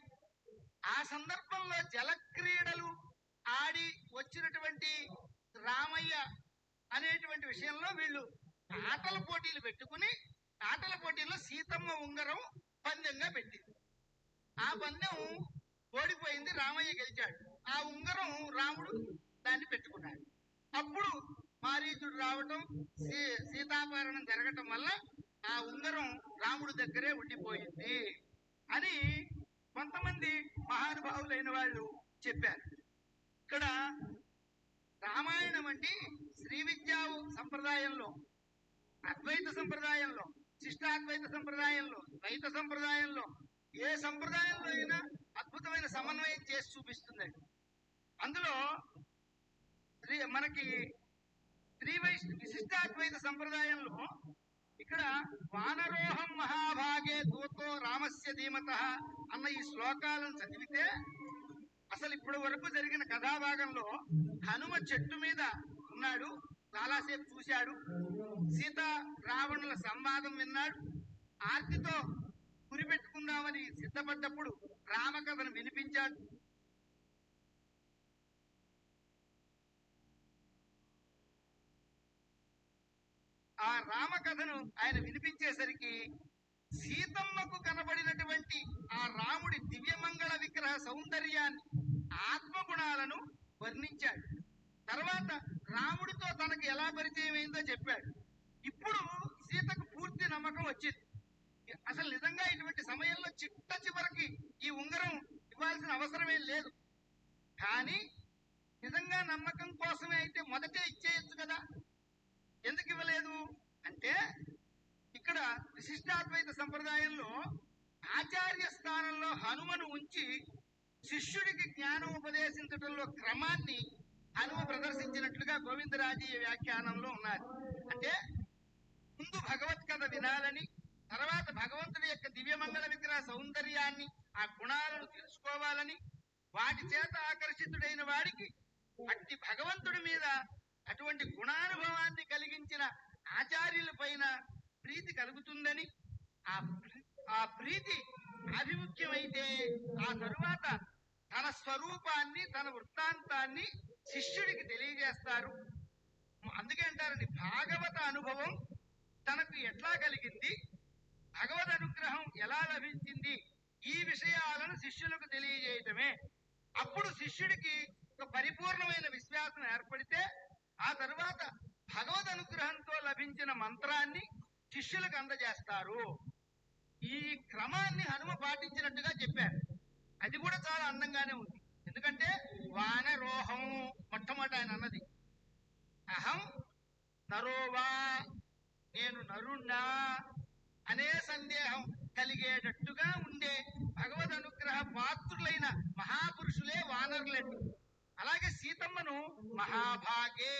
ఆ సందర్భంలో జలక్రీడలు ఆడి వచ్చినటువంటి రామయ్య అనేటువంటి విషయంలో వీళ్ళు ఆటల పోటీలు పెట్టుకుని ఆటల పోటీల్లో సీతమ్మ ఉంగరం పందెంగా పెట్టింది. ఆ పందెం ఓడిపోయింది, రామయ్య గెలిచాడు. ఆ ఉంగరం రాముడు దాన్ని పెట్టుకున్నాడు. అప్పుడు మారీచుడు రావటం, సీతాపహరణం జరగటం వల్ల ఆ ఉంగరం రాముడి దగ్గరే ఉండిపోయింది అని కొంతమంది మహానుభావులైన వాళ్ళు చెప్పారు. ఇక్కడ రామాయణం అంటే శ్రీ విద్యా సంప్రదాయంలో, అద్వైత సంప్రదాయంలో, శిష్టాద్వైత సంప్రదాయంలో, ద్వైత సంప్రదాయంలో, ఏ సంప్రదాయంలో అయినా అద్భుతమైన సమన్వయం చేసి చూపిస్తుందండి. అందులో మనకి విశిష్టాద్వైత సంప్రదాయంలో ఇక్కడ వానరోహం మహాభాగే దూతో రామస్య ధీమత అన్న ఈ శ్లోకాలను చదివితే అసలు ఇప్పటి వరకు జరిగిన కథాభాగంలో హనుమ చెట్టు మీద ఉన్నాడు, చాలాసేపు చూశాడు, సీత రావణుల సంవాదం విన్నాడు, ఆర్తితో గురిపెట్టుకుందామని సిద్ధపడ్డప్పుడు రామకథను వినిపించాడు. ఆ రామకథను ఆయన వినిపించేసరికి సీతమ్మకు కనబడినటువంటి ఆ రాముడి దివ్యమంగళ విగ్రహ సౌందర్యాన్ని, ఆత్మగుణాలను వర్ణించాడు. తర్వాత రాముడితో తనకు ఎలా పరిచయం అయిందో చెప్పాడు. ఇప్పుడు సీతకు పూర్తి నమ్మకం వచ్చింది. అసలు నిజంగా ఇటువంటి సమయంలో చిట్ట చివరికి ఈ ఉంగరం ఇవ్వాల్సిన అవసరమేం లేదు. కానీ నిజంగా నమ్మకం కోసమే అయితే మొదటే ఇచ్చేయచ్చు కదా, ఎందుకు ఇవ్వలేదు అంటే ఇక్కడ విశిష్టాద్వైత సంప్రదాయంలో ఆచార్య స్థానంలో హనుమను ఉంచి శిష్యుడికి జ్ఞానం ఉపదేశించడంలో క్రమాన్ని హనుమ ప్రదర్శించినట్లుగా గోవిందరాజీయ వ్యాఖ్యానంలో ఉన్నారు. అంటే ముందు భగవత్ కథ వినాలని, తర్వాత భగవంతుడి యొక్క దివ్యమంగళ విగ్రహ సౌందర్యాన్ని, ఆ గుణాలను తెలుసుకోవాలని, వాటి చేత ఆకర్షితుడైన వాడికి అట్టి భగవంతుడి మీద అటువంటి గుణానుభవాన్ని కలిగించిన ఆచార్యుల పైన ప్రీతి కలుగుతుందని, ఆ ప్రీతి ఆభిముఖ్యమైతే ఆ తరువాత తన స్వరూపాన్ని, తన వృత్తాంతాన్ని శిష్యుడికి తెలియజేస్తారు. అందుకే అంటారండి, భాగవత అనుభవం తనకు ఎట్లా కలిగింది, భగవద్ అనుగ్రహం ఎలా లభించింది, ఈ విషయాలను శిష్యులకు తెలియజేయటమే. అప్పుడు శిష్యుడికి ఒక పరిపూర్ణమైన విశ్వాసం ఏర్పడితే ఆ తరువాత భగవద్ అనుగ్రహంతో లభించిన మంత్రాన్ని శిష్యులకు అందజేస్తారు. ఈ క్రమాన్ని హనుమ పాటించినట్టుగా చెప్పారు. అది కూడా చాలా అందంగానే ఉంది. ఎందుకంటే వానరోహం మొట్టమొదటి ఆయన అన్నది అహం నరోవా, నేను నరుణ్ణా అనే సందేహం కలిగేటట్టుగా ఉండే భగవద్ అనుగ్రహ పాత్రులైన మహాపురుషులే వానరులండి. అలాగే సీతమ్మను మహాభాగే,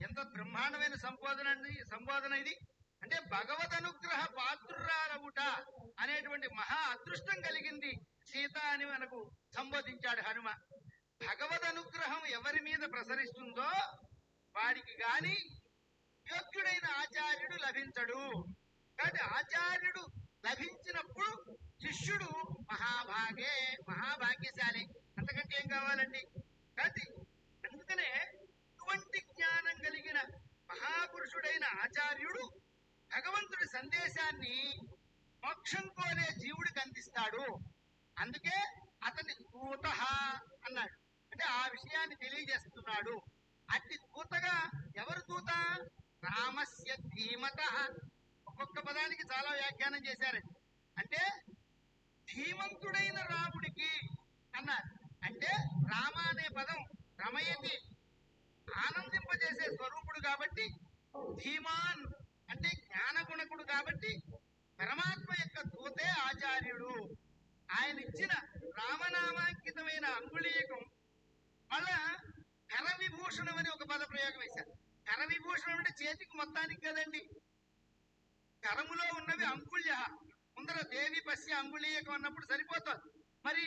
ఎంత బ్రహ్మాండమైన సంబోధన ఇది. అంటే భగవద్ అనుగ్రహ పాత్రురాలవుట అనేటువంటి మహా అదృష్టం కలిగింది సీత అని మనకు సంబోధించాడు హనుమ. భగవద్ అనుగ్రహం ఎవరి మీద ప్రసరిస్తుందో వాడికి గాని యోగ్యుడైన ఆచార్యుడు లభించడు. కాబట్టి ఆచార్యుడు లభించినప్పుడు శిష్యుడు మహాభాగే, మహాభాగ్యశాలి. అంతకంటే ఏం కావాలండి? కాబట్టి అందుకనే ఇటువంటి జ్ఞానం కలిగిన మహాపురుషుడైన ఆచార్యుడు భగవంతుడి సందేశాన్ని మోక్షం కోరే జీవుడికి అందిస్తాడు. అందుకే అతని దూత అన్నాడు. అంటే ఆ విషయాన్ని తెలియజేస్తున్నాడు. అట్టి దూతగా ఎవరు దూత? రామస్య ధీమత. ఒక్కొక్క పదానికి చాలా వ్యాఖ్యానం చేశారండి. అంటే ధీమంతుడైన రాముడికి అన్నారు. అంటే రామ అనే పదం రమయతి, ఆనందింపజేసే స్వరూపుడు కాబట్టి, ధీమాన్ అంటే జ్ఞానగుణకుడు కాబట్టి పరమాత్మ యొక్క దూతే ఆచార్యుడు. ఆయన ఇచ్చిన రామనామాంకితమైన అంగుళీయకం మళ్ళా కర విభూషణం అని ఒక పద ప్రయోగం వేశారు. కర విభూషణం అంటే చేతికి మొత్తానికి కదండి. కరములో ఉన్నవి అంగుళ్య, ముందర దేవి పశ్య అంగుళీయకం అన్నప్పుడు సరిపోతుంది. మరి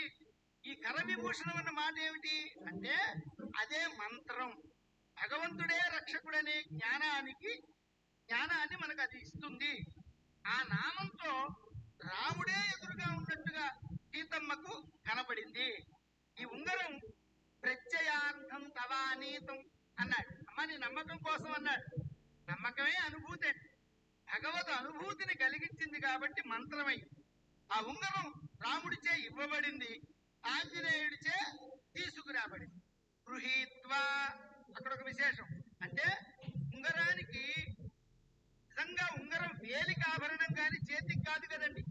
ఈ కర విభూషణం అన్న మాట ఏమిటి అంటే అదే మంత్రం. భగవంతుడే రక్షకుడనే జ్ఞానాన్ని మనకు అది ఇస్తుంది. ఆ నామంతో రాముడే ఎదురుగా ఉన్నట్టుగా సీతమ్మకు కనపడింది. ఈ ఉంగరం ప్రత్యయార్థం తవానీతం అన్నాడు. అమ్మ నీ నమ్మకం కోసం అన్నాడు. నమ్మకమే అనుభూతి. భగవత్ అనుభూతిని కలిగించింది కాబట్టి మంత్రమై ఆ ఉంగరం రాముడిచే ఇవ్వబడింది, ఆంజనేయుడిచే తీసుకురాబడింది. గృహీత్వా అక్కడ ఒక విశేషం. అంటే ఉంగరానికి నిజంగా ఉంగరం వేలికి ఆభరణం కాని చేతికి కాదు కదండి.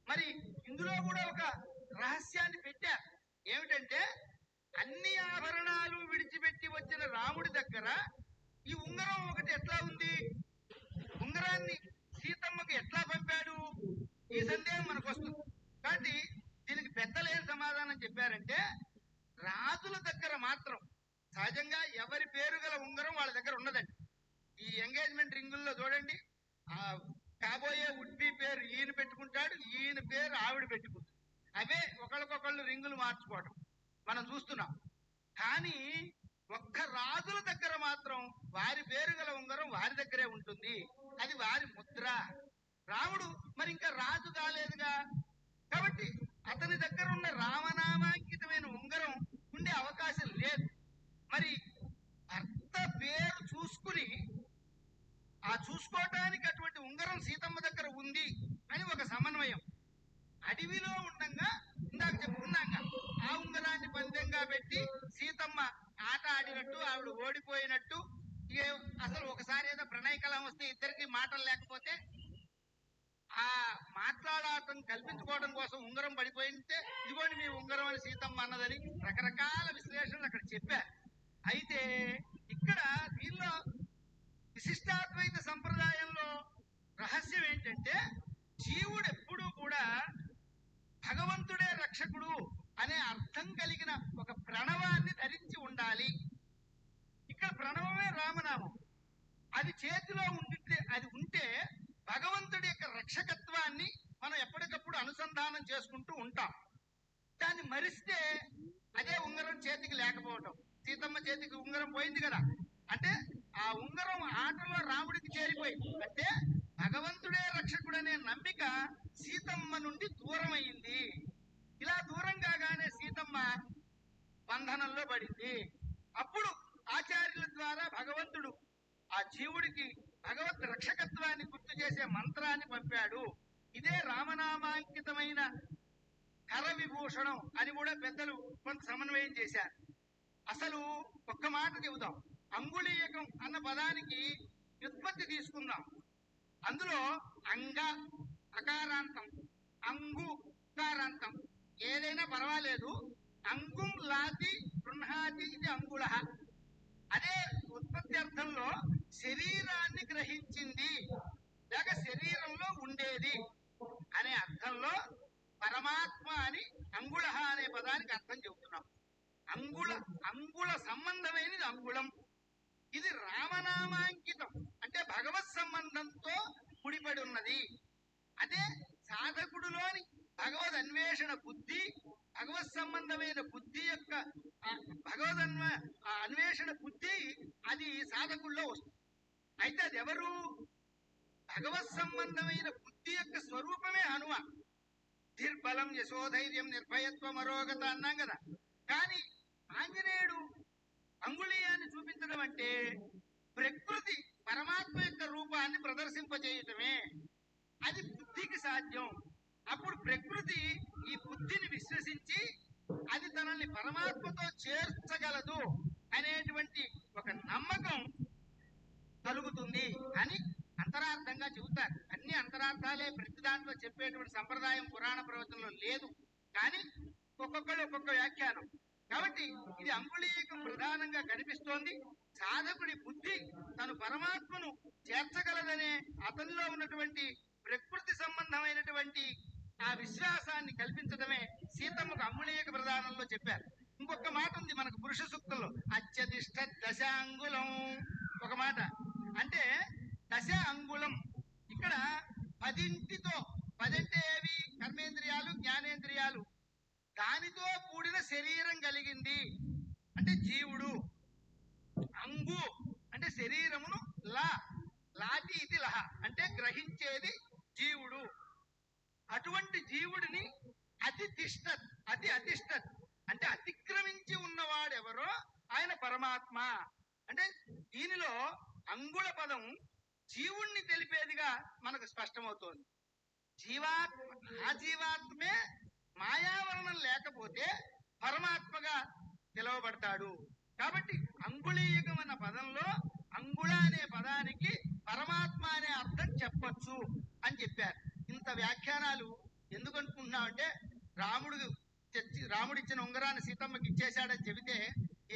మరి ఇందులో కూడా ఒక రహస్యాన్ని పెట్టారు. ఏమిటంటే అన్ని ఆభరణాలు విడిచిపెట్టి వచ్చిన రాముడి దగ్గర ఈ ఉంగరం ఒకటి ఎట్లా ఉంది, ఉంగరాన్ని సీతమ్మకు ఎట్లా పంపాడు, ఈ సందేహం మనకు వస్తుంది. కాబట్టి దీనికి పెద్దలు ఏం సమాధానం చెప్పారంటే రాజుల దగ్గర మాత్రం సహజంగా ఎవరి పేరు గల ఉంగరం వాళ్ళ దగ్గర ఉన్నదండి. ఈ ఎంగేజ్మెంట్ రింగుల్లో చూడండి, ఆ కాబోయే ఉడ్బి పేరు ఈయన పెట్టుకుంటాడు, ఈయన పేరు ఆవిడ పెట్టుకుంటాడు. అవే ఒకళ్ళకొకళ్ళు రింగులు మార్చుకోవడం మనం చూస్తున్నాం. కానీ ఒక్క రాజుల దగ్గర మాత్రం వారి పేరు గల ఉంగరం వారి దగ్గరే ఉంటుంది. అది వారి ముద్ర. రాముడు మరి ఇంకా రాజు కాలేదుగా, కాబట్టి అతని దగ్గర ఉన్న రామనామాంకితమైన ఉంగరం ఉండే అవకాశం లేదు. మరి భర్త పేరు చూసుకుని ఆ చూసుకోవటానికి అటువంటి ఉంగరం సీతమ్మ దగ్గర ఉంది అని ఒక సమన్వయం. అడవిలో ఉండగా ఇందాక చెప్పుకున్నాక ఆ ఉంగరాన్ని పందెంగా పెట్టి సీతమ్మ ఆట ఆడినట్టు, ఆవిడ ఓడిపోయినట్టు. అసలు ఒకసారి ఏదో ప్రణయ కలం వస్తే ఇద్దరికి మాటలు లేకపోతే ఆ మాట్లాడటం కల్పించుకోవడం కోసం ఉంగరం పడిపోయింటే ఇదిగోండి మీ ఉంగరం అని సీతమ్మ అన్నదని రకరకాల విశ్లేషణలు అక్కడ చెప్పారు. అయితే ఇక్కడ దీనిలో విశిష్టాద్వైత సంప్రదాయంలో రహస్యం ఏంటంటే జీవుడు ఎప్పుడూ కూడా భగవంతుడే రక్షకుడు అనే అర్థం కలిగిన ఒక ప్రణవాన్ని ధరించి ఉండాలి. ఇక్కడ ప్రణవమే రామనామం. అది చేతిలో ఉంటే భగవంతుడి యొక్క రక్షకత్వాన్ని మనం ఎప్పటికప్పుడు అనుసంధానం చేసుకుంటూ ఉంటాం. దాన్ని మరిస్తే అదే ఉంగరం చేతికి లేకపోవటం. సీతమ్మ చేతికి ఉంగరం పోయింది కదా, అంటే ఆ ఉంగరం ఆటలో రాముడికి చేరిపోయింది. అంటే భగవంతుడే రక్షకుడనే నమ్మిక సీతమ్మ నుండి దూరం అయింది. ఇలా దూరం కాగానే సీతమ్మ బంధనంలో పడింది. అప్పుడు ఆచార్యుల ద్వారా భగవంతుడు ఆ జీవుడికి భగవత్ రక్షకత్వాన్ని గుర్తు చేసే మంత్రాన్ని పంపాడు. ఇదే రామనామాంకితమైన కర విభూషణం అని కూడా పెద్దలు కొంత సమన్వయం చేశారు. అసలు ఒక్క మాట చెబుదాం. అంగుళీయకం అన్న పదానికి వ్యుత్పత్తి తీసుకుందాం. అందులో అంగ అకారాంతం, అంగు ఉకారాంతం ఏదైనా పర్వాలేదు. అంగుం లాతి గృహాతి ఇది అంగుళ. అదే ఉత్పత్తి అర్థంలో శరీరాన్ని గ్రహించింది లేక శరీరంలో ఉండేది అనే అర్థంలో పరమాత్మ అని అంగుళ అనే పదానికి అర్థం చెబుతున్నాం. అంగుళ సంబంధమైనది అంగుళం. ఇది రామనామాంకితం, అంటే భగవత్ సంబంధంతో ముడిపడి ఉన్నది. అదే సాధకుడులోని భగవద్ అన్వేషణ బుద్ధి, భగవత్ సంబంధమైన బుద్ధి యొక్క అన్వేషణ బుద్ధి అది సాధకుల్లో వస్తుంది. అయితే అది ఎవరు? భగవత్ సంబంధమైన బుద్ధి యొక్క స్వరూపమే హనుమ. ధిర్బలం యశోధైర్యం నిర్భయత్వం అరోగత అన్నాం కదా. కానీ ఆంజనేయుడు అంగుళీయాన్ని చూపించడం అంటే ప్రకృతి పరమాత్మ యొక్క రూపాన్ని ప్రదర్శింపజేయటమే. అది బుద్ధికి సాధ్యం. అప్పుడు ప్రకృతి ఈ బుద్ధిని విశ్వసించి అది తనని పరమాత్మతో చేర్చగలదు అనేటువంటి ఒక నమ్మకం కలుగుతుంది అని అంతరార్థంగా చెబుతారు. అన్ని అంతరార్థాలే ప్రతి దాంట్లో చెప్పేటువంటి సంప్రదాయం పురాణ ప్రవచనంలో లేదు, కానీ ఒక్కొక్కళ్ళు ఒక్కొక్క వ్యాఖ్యానం. కాబట్టి ఇది అంగుళీయకం ప్రధానంగా కనిపిస్తోంది. సాధకుడి బుద్ధి తను పరమాత్మను చేర్చగలదనే అతనిలో ఉన్నటువంటి ప్రకృతి సంబంధమైనటువంటి ఆ విశ్వాసాన్ని కల్పించడమే సీతమ్మకు అంగుళీయక ప్రధానంలో చెప్పారు. ఇంకొక మాట ఉంది మనకు పురుష సూక్తంలో, అత్యధిష్ట దశాంగులం. ఒక మాట అంటే దశ అంగుళం. ఇక్కడ 10తో 10 అంటే ఏవి? కర్మేంద్రియాలు, జ్ఞానేంద్రియాలు, దానితో కూడిన శరీరం కలిగింది అంటే జీవుడు. అంగు అంటే శరీరమును, లాటి ఇది లహ అంటే గ్రహించేది జీవుడు. అటువంటి జీవుడిని అతిష్ఠత్ అంటే అతిక్రమించి ఉన్నవాడెవరో ఆయన పరమాత్మ. అంటే దీనిలో అంగుళ పదం జీవుణ్ణి తెలిపేదిగా మనకు స్పష్టమవుతోంది. ఆ జీవాత్మే మాయావరణం లేకపోతే పరమాత్మగా పిలువబడతాడు. కాబట్టి అంగుళీయకం అన్న పదంలో అంగుళ అనే పదానికి పరమాత్మ అనే అర్థం చెప్పొచ్చు అని చెప్పారు. ఇంత వ్యాఖ్యానాలు ఎందుకు అనుకుంటున్నామంటే, రాముడిచ్చిన ఉంగరాన్ని సీతమ్మకి ఇచ్చేశాడని చెబితే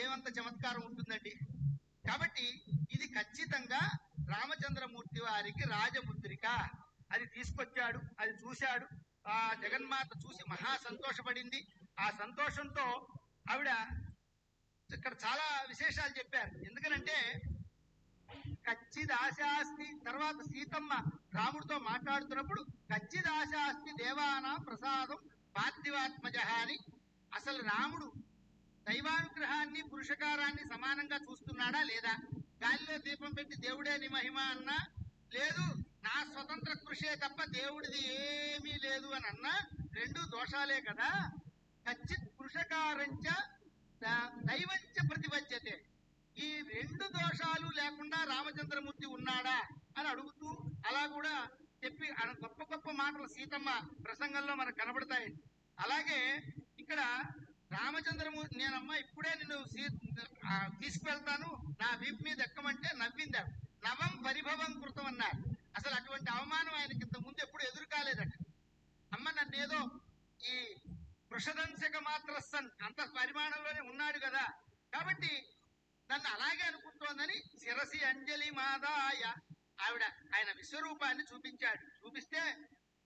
ఏమంత చమత్కారం ఉంటుందండి. కాబట్టి ఇది ఖచ్చితంగా రామచంద్రమూర్తి వారికి రాజముద్రిక. అది తీసుకొచ్చాడు, అది చూశాడు. ఆ జగన్మాత చూసి మహా సంతోషపడింది. ఆ సంతోషంతో ఆవిడ ఇక్కడ చాలా విశేషాలు చెప్పారు. ఎందుకనంటే కచ్చిదాశాస్తి, తర్వాత సీతమ్మ రాముడితో మాట్లాడుతున్నప్పుడు కచ్చిదాశాస్తి దేవానా ప్రసాదం పార్థివాత్మజ అని, అసలు రాముడు దైవానుగ్రహాన్ని పురుషకారాన్ని సమానంగా చూస్తున్నాడా లేదా? గాలిలో దీపం పెట్టి దేవుడే నీ మహిమ అన్నా లేదు, నా స్వతంత్ర కృషే తప్ప దేవుడిది ఏమీ లేదు అని అన్నా రెండు దోషాలే కదా. కచ్చిత్ పురుషకారంచ దైవంచ ప్రతిపద్యతే, ఈ రెండు దోషాలు లేకుండా రామచంద్రమూర్తి ఉన్నాడా అని అడుగుతూ అలా కూడా చెప్పి గొప్ప గొప్ప మాటలు సీతమ్మ ప్రసంగంలో మనకు కనబడతాయి. అలాగే ఇక్కడ రామచంద్రమూర్తి, నేనమ్మా ఇప్పుడే నిన్ను తీసుకువెళ్తాను, నా వీపు మీద ఎక్కమంటే నవ్విందా. నవం పరిభవం కృతం అన్నారు. అసలు అటువంటి అవమానం ఆయనకి ఇంత ముందు ఎప్పుడు ఎదురు కాలేదట. అమ్మ నన్నేదో ఈ వృషదంశక మాత్ర సన్ అంత పరిమాణంలోనే ఉన్నాడు కదా, కాబట్టి నన్ను అలాగే అనుకుంటోందని శిరసి అంజలి మాదాయ ఆయన విశ్వరూపాన్ని చూపించాడు. చూపిస్తే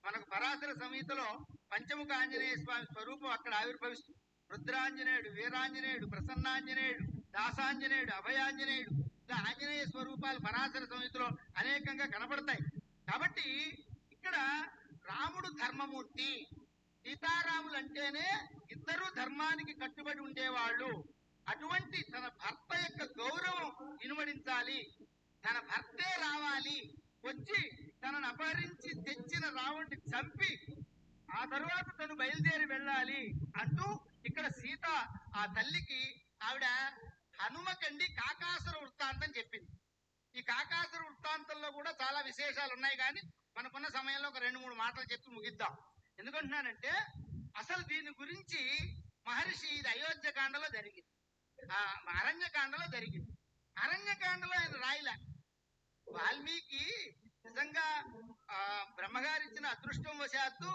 మనకు పరాశర సంహితలో పంచముఖ ఆంజనేయ స్వామి స్వరూపం అక్కడ ఆవిర్భవిస్తుంది. రుద్రాంజనేయుడు, వీరాంజనేయుడు, ప్రసన్నాంజనేయుడు, దాసాంజనేయుడు, అభయాంజనేయుడు, ఇలా ఆంజనేయ స్వరూపాలు పరాశర సంహితలో అనేకంగా కనబడతాయి. కాబట్టి ఇక్కడ రాముడు ధర్మమూర్తి, సీతారాములు అంటేనే ఇద్దరు ధర్మానికి కట్టుబడి ఉండేవాళ్ళు. అటువంటి తన భర్త యొక్క గౌరవం ఇనుమడించాలి, తన భర్తే రావాలి, వచ్చి తనను అపహరించి తెచ్చిన రావణ్ణి చంపి ఆ తరువాత తను బయలుదేరి వెళ్ళాలి అంటూ ఇక్కడ సీత ఆ తల్లికి ఆవిడ హనుమకండి కాకాసుర వృత్తాంతం చెప్పింది. ఈ కాకాసుర వృత్తాంతంలో కూడా చాలా విశేషాలు ఉన్నాయి, కానీ మనకున్న సమయంలో ఒక 2-3 మాటలు చెప్పి ముగిద్దాం. ఎందుకంటున్నానంటే అసలు దీని గురించి మహర్షి ఇది అయోధ్యకాండలో జరిగింది, అరణ్యకాండలో జరిగింది. అరణ్యకాండలో ఆయన రాయలే. వాల్మీకి నిజంగా బ్రహ్మగారిచ్చిన అదృష్టం వశాత్తు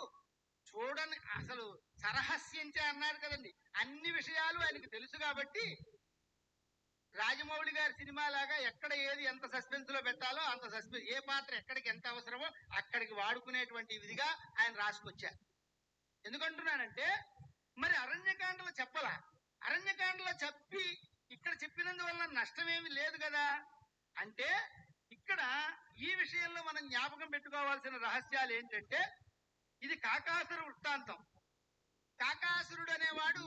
చూడని అసలు సరహస్యంచే అన్నారు కదండి, అన్ని విషయాలు ఆయనకు తెలుసు. కాబట్టి రాజమౌళి గారి సినిమా లాగా ఎక్కడ ఏది ఎంత సస్పెన్స్ లో పెట్టాలో అంత సస్పెన్స్, ఏ పాత్ర ఎక్కడికి ఎంత అవసరమో అక్కడికి వాడుకునేటువంటి విధిగా ఆయన రాసుకొచ్చారు. ఎందుకంటున్నానంటే మరి అరణ్యకాండలో చెప్పలా, అరణ్యకాండలో చెప్పి ఇక్కడ చెప్పినందువల్ల నష్టమేమి లేదు కదా. అంటే ఇక్కడ ఈ విషయంలో మనం జ్ఞాపకం పెట్టుకోవాల్సిన రహస్యాలు ఏంటంటే, ఇది కాకాసుర వృత్తాంతం. కాకాసురుడు అనేవాడు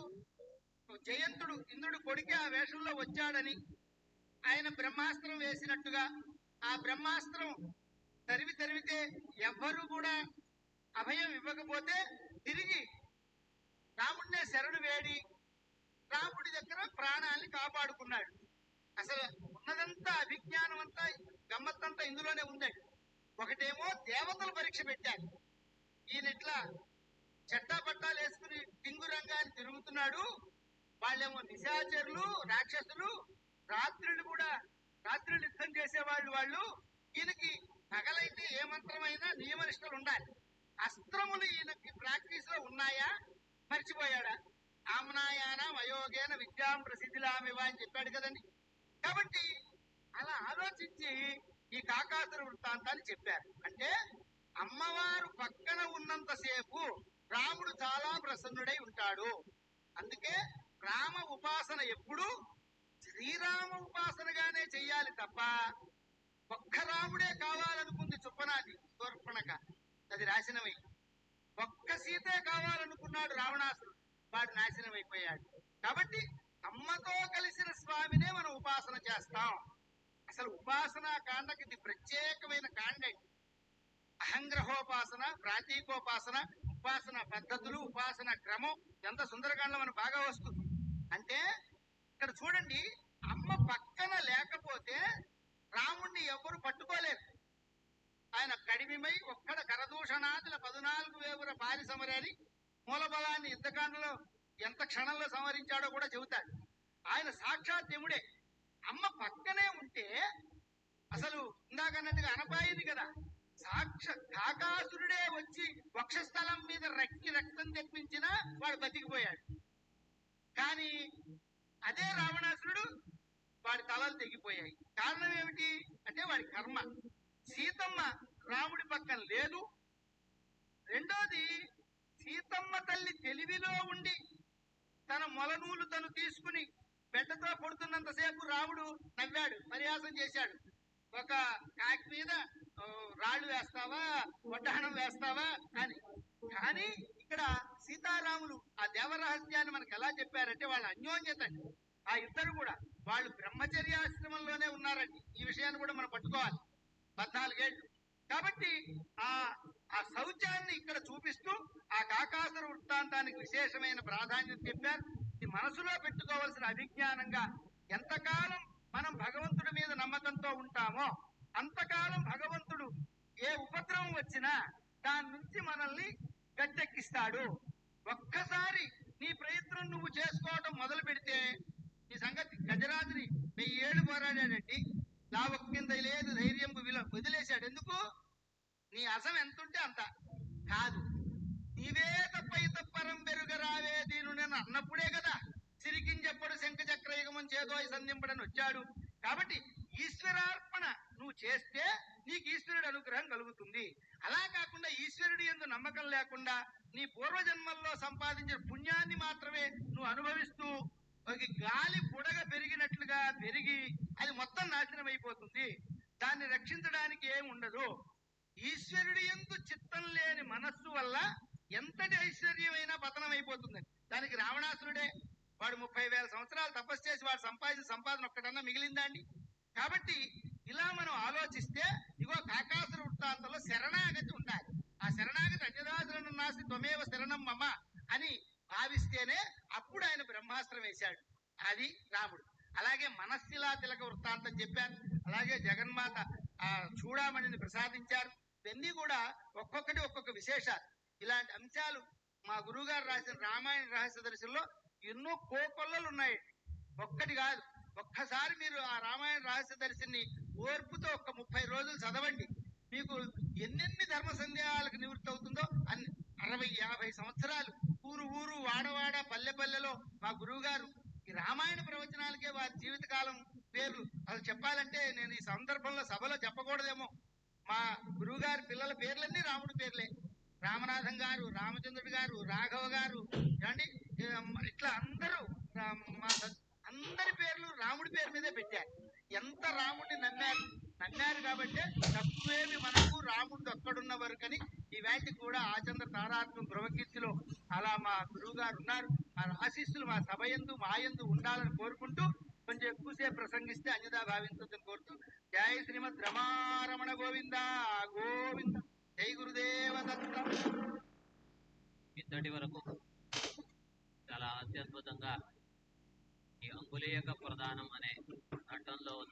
జయంతుడు ఇంద్రుడు కొడుకే ఆ వేషంలో వచ్చాడని, ఆయన బ్రహ్మాస్త్రం వేసినట్టుగా ఆ బ్రహ్మాస్త్రం తరివితే ఎవ్వరూ కూడా అభయం ఇవ్వకపోతే తిరిగి రాముడినే శరణు వేడి రాముడి దగ్గర ప్రాణాన్ని కాపాడుకున్నాడు. అసలు ఉన్నదంతా అభిజ్ఞానం అంతా గమ్మత్తంతా ఇందులోనే ఉందండి. ఒకటేమో దేవతలు పరీక్ష పెట్టారు, ఈయన ఇట్లా చెట్టా పట్టాలు వేసుకుని టింగురంగా అని తిరుగుతున్నాడు. వాళ్ళేమో నిశాచరులు, రాక్షసులు, రాత్రులు యుద్ధం చేసేవాళ్ళు వాళ్ళు. ఈయనకి పగలైతే ఏ మంత్రమైనా నియమనిష్టలు ఉండాలి. అస్త్రములు ఈయనకి ప్రాక్టీస్ లో ఉన్నాయా, మర్చిపోయాడా? ఆమ్నాయాన వయోగేన విద్యాం ప్రసిద్ధిలామివ అని చెప్పాడు కదండి. కాబట్టి అలా ఆలోచించి ఈ కాకాసుర వృత్తాంతాన్ని చెప్పారు. అంటే అమ్మవారు పక్కన ఉన్నంతసేపు రాముడు చాలా ప్రసన్నుడై ఉంటాడు. అందుకే రామ ఉపాసన ఎప్పుడు శ్రీరామ ఉపాసనగానే చెయ్యాలి తప్ప ఒక్క రాముడే కావాలనుకుంది చుప్పనాది శూర్పణఖ, అది నాశనమై. ఒక్క సీతే కావాలనుకున్నాడు రావణాసురుడు, వాడు నాశనమైపోయాడు. కాబట్టి అమ్మతో కలిసిన స్వామినే మనం ఉపాసన చేస్తాం. అసలు ఉపాసనా కాండకి ఇది ప్రత్యేకమైన కాండ. అహంగ్రహోపాసన, ప్రాతీకోపాసన, ఉపాసన పద్ధతులు, ఉపాసన క్రమం ఎంత సుందరకాండలో మనకు బాగా వస్తుంది. అంటే ఇక్కడ చూడండి, అమ్మ పక్కన లేకపోతే రాముణ్ణి ఎవరు పట్టుకోలేరు. ఆయన కడిమిమై ఒక్కడ కరదూషణాదుల 14 వేవుల పారి సమరని మూలబలాన్ని యుద్ధకాండలో ఎంత క్షణంలో సంహరించాడో కూడా చెబుతాడు. ఆయన సాక్షాత్ యముడే. అమ్మ పక్కనే ఉంటే అసలు ఇందాకన్నట్టుగా అనపాయింది కదా, కాకాసురుడే వచ్చి వక్షస్థలం మీద రక్తం తెప్పించినా వాడు బతికిపోయాడు. కానీ అదే రావణాసురుడు, వాడి తలలు తెగిపోయాయి. కారణం ఏమిటి అంటే వాడి కర్మ. సీతమ్మ రాముడి పక్కన లేదు. రెండోది, సీతమ్మ తల్లి తెలివిలో ఉండి తన మొలనూలు తను తీసుకుని బిడ్డతో పడుతున్నంతసేపు రాముడు నవ్వాడు, పరిహాసం చేశాడు. ఒక కాకి మీద రాళ్ళు వేస్తావా, వడ్డాణం వేస్తావా అని. కానీ ఇక్కడ సీతారాములు ఆ దేవరహస్యాన్ని మనకు ఎలా చెప్పారంటే వాళ్ళ అన్యోన్యత. ఆ ఇద్దరు కూడా వాళ్ళు బ్రహ్మచర్యాశ్రమంలోనే ఉన్నారండి. ఈ విషయాన్ని కూడా మనం పట్టుకోవాలి. 14 ఏళ్ళు కాబట్టి ఆ శౌచాన్ని ఇక్కడ చూపిస్తూ ఆ కాకాసుర వృత్తాంతానికి విశేషమైన ప్రాధాన్యత చెప్పారు. ఇది మనసులో పెట్టుకోవాల్సిన అభిజ్ఞానంగా, ఎంతకాలం మనం భగవంతుడి మీద నమ్మకంతో ఉంటామో అంతకాలం భగవంతుడు ఏ ఉపద్రవం వచ్చినా దాని నుంచి మనల్ని గట్టెక్కిస్తాడు. ఒక్కసారి నీ ప్రయత్నం నువ్వు చేసుకోవటం మొదలు పెడితే నీ సంగతి. గజరాజుని 1000 ఏళ్ళు పోరాడాడండి, లావక్కింద లేదు ధైర్యం వదిలేశాడు. ఎందుకు? నీ అసం ఎంతుంటే అంత కాదు. నీవే తప్పై తప్పరం పెరుగరావే దీనుని అన్నప్పుడే కదా సిరికించెప్పుడు శంఖ చక్రయుగమం చేదో సంధింపడని వచ్చాడు. కాబట్టి ఈశ్వరార్పణ నువ్వు చేస్తే నీకు ఈశ్వరుడు అనుగ్రహం కలుగుతుంది. అలా కాకుండా ఈశ్వరుడి యందు నమ్మకం లేకుండా నీ పూర్వజన్మల్లో సంపాదించిన పుణ్యాన్ని మాత్రమే నువ్వు అనుభవిస్తూ ఒక గాలి బుడగ పెరిగినట్లుగా పెరిగి అది మొత్తం నాశనం అయిపోతుంది. దాన్ని రక్షించడానికి ఏమి ఉండదు. ఈశ్వరుడి యందు చిత్తం లేని మనస్సు వల్ల ఎంతటి ఐశ్వర్యమైనా పతనం అయిపోతుంది. దానికి రావణాసురుడే, వాడు 30,000 సంవత్సరాలు తపస్సు చేసి వాడు సంపాదించిన సంపాదన ఒక్కటన్నా మిగిలిందా అండి? కాబట్టి ఇలా మనం ఆలోచిస్తే ఇగో కాకాసుర వృత్తాంతంలో శరణాగతి ఉండాలి. ఆ శరణాగతి అన్యదాసులను నాసి త్వమేవ శరణం మమ అని భావిస్తేనే అప్పుడు ఆయన బ్రహ్మాస్త్రం వేశాడు. అది రాముడు. అలాగే మనస్సిలా తిలక వృత్తాంతం చెప్పారు. అలాగే జగన్మాత చూడామణిని ప్రసాదించారు. ఇవన్నీ కూడా ఒక్కొక్కటి ఒక్కొక్క విశేషాలు. ఇలాంటి అంశాలు మా గురువు గారు రాసిన రామాయణ రహస్య దర్శనంలో ఎన్నో కోకొల్లలు ఉన్నాయి. ఒక్కటి కాదు. ఒక్కసారి మీరు ఆ రామాయణ రహస్య దర్శన్ని ఓర్పుతో ఒక్క 30 రోజులు చదవండి. మీకు ఎన్నెన్ని ధర్మ సందేహాలకు నివృత్తి అవుతుందో అన్ని. 60-50 సంవత్సరాలు ఊరు వాడవాడ పల్లెలో మా గురువు గారు ఈ రామాయణ ప్రవచనాలకే వారి జీవితకాలం పేర్లు అసలు చెప్పాలంటే నేను ఈ సందర్భంలో సభలో చెప్పకూడదేమో. మా గురువు గారి పిల్లల పేర్లన్నీ రాముడి పేర్లే. రామనాథం గారు, రామచంద్రుడు గారు, రాఘవ గారు, ఏమండి ఇట్లా అందరూ అందరి పేర్లు రాముడి పేరు మీదే పెట్టారు. ఎంత రాముడిని నమ్మారు కాబట్టి తక్కువేమి మనకు రాముడు అక్కడున్న వరకని ఈ వేటికి కూడా ఆచంద్ర తారాత్మ ధ్రువకీర్తిలో అలా మా గురువు గారు ఉన్నారు. ఆ ఆశీస్సులు మా సభ యందు మా యందు ఉండాలని కోరుకుంటూ కొంచెం ఎక్కువసేపు ప్రసంగిస్తే అన్యదా భావించదని కోరుతూ జయ శ్రీమద్ రమారమణ గోవింద గోవింద. జై గురుదేవ దత్త. ఇంతటి వరకు చాలా అత్యద్భుతంగా ఈ అంగుళీయక ప్రధానం అనే ఘట్టంలో ఉన్న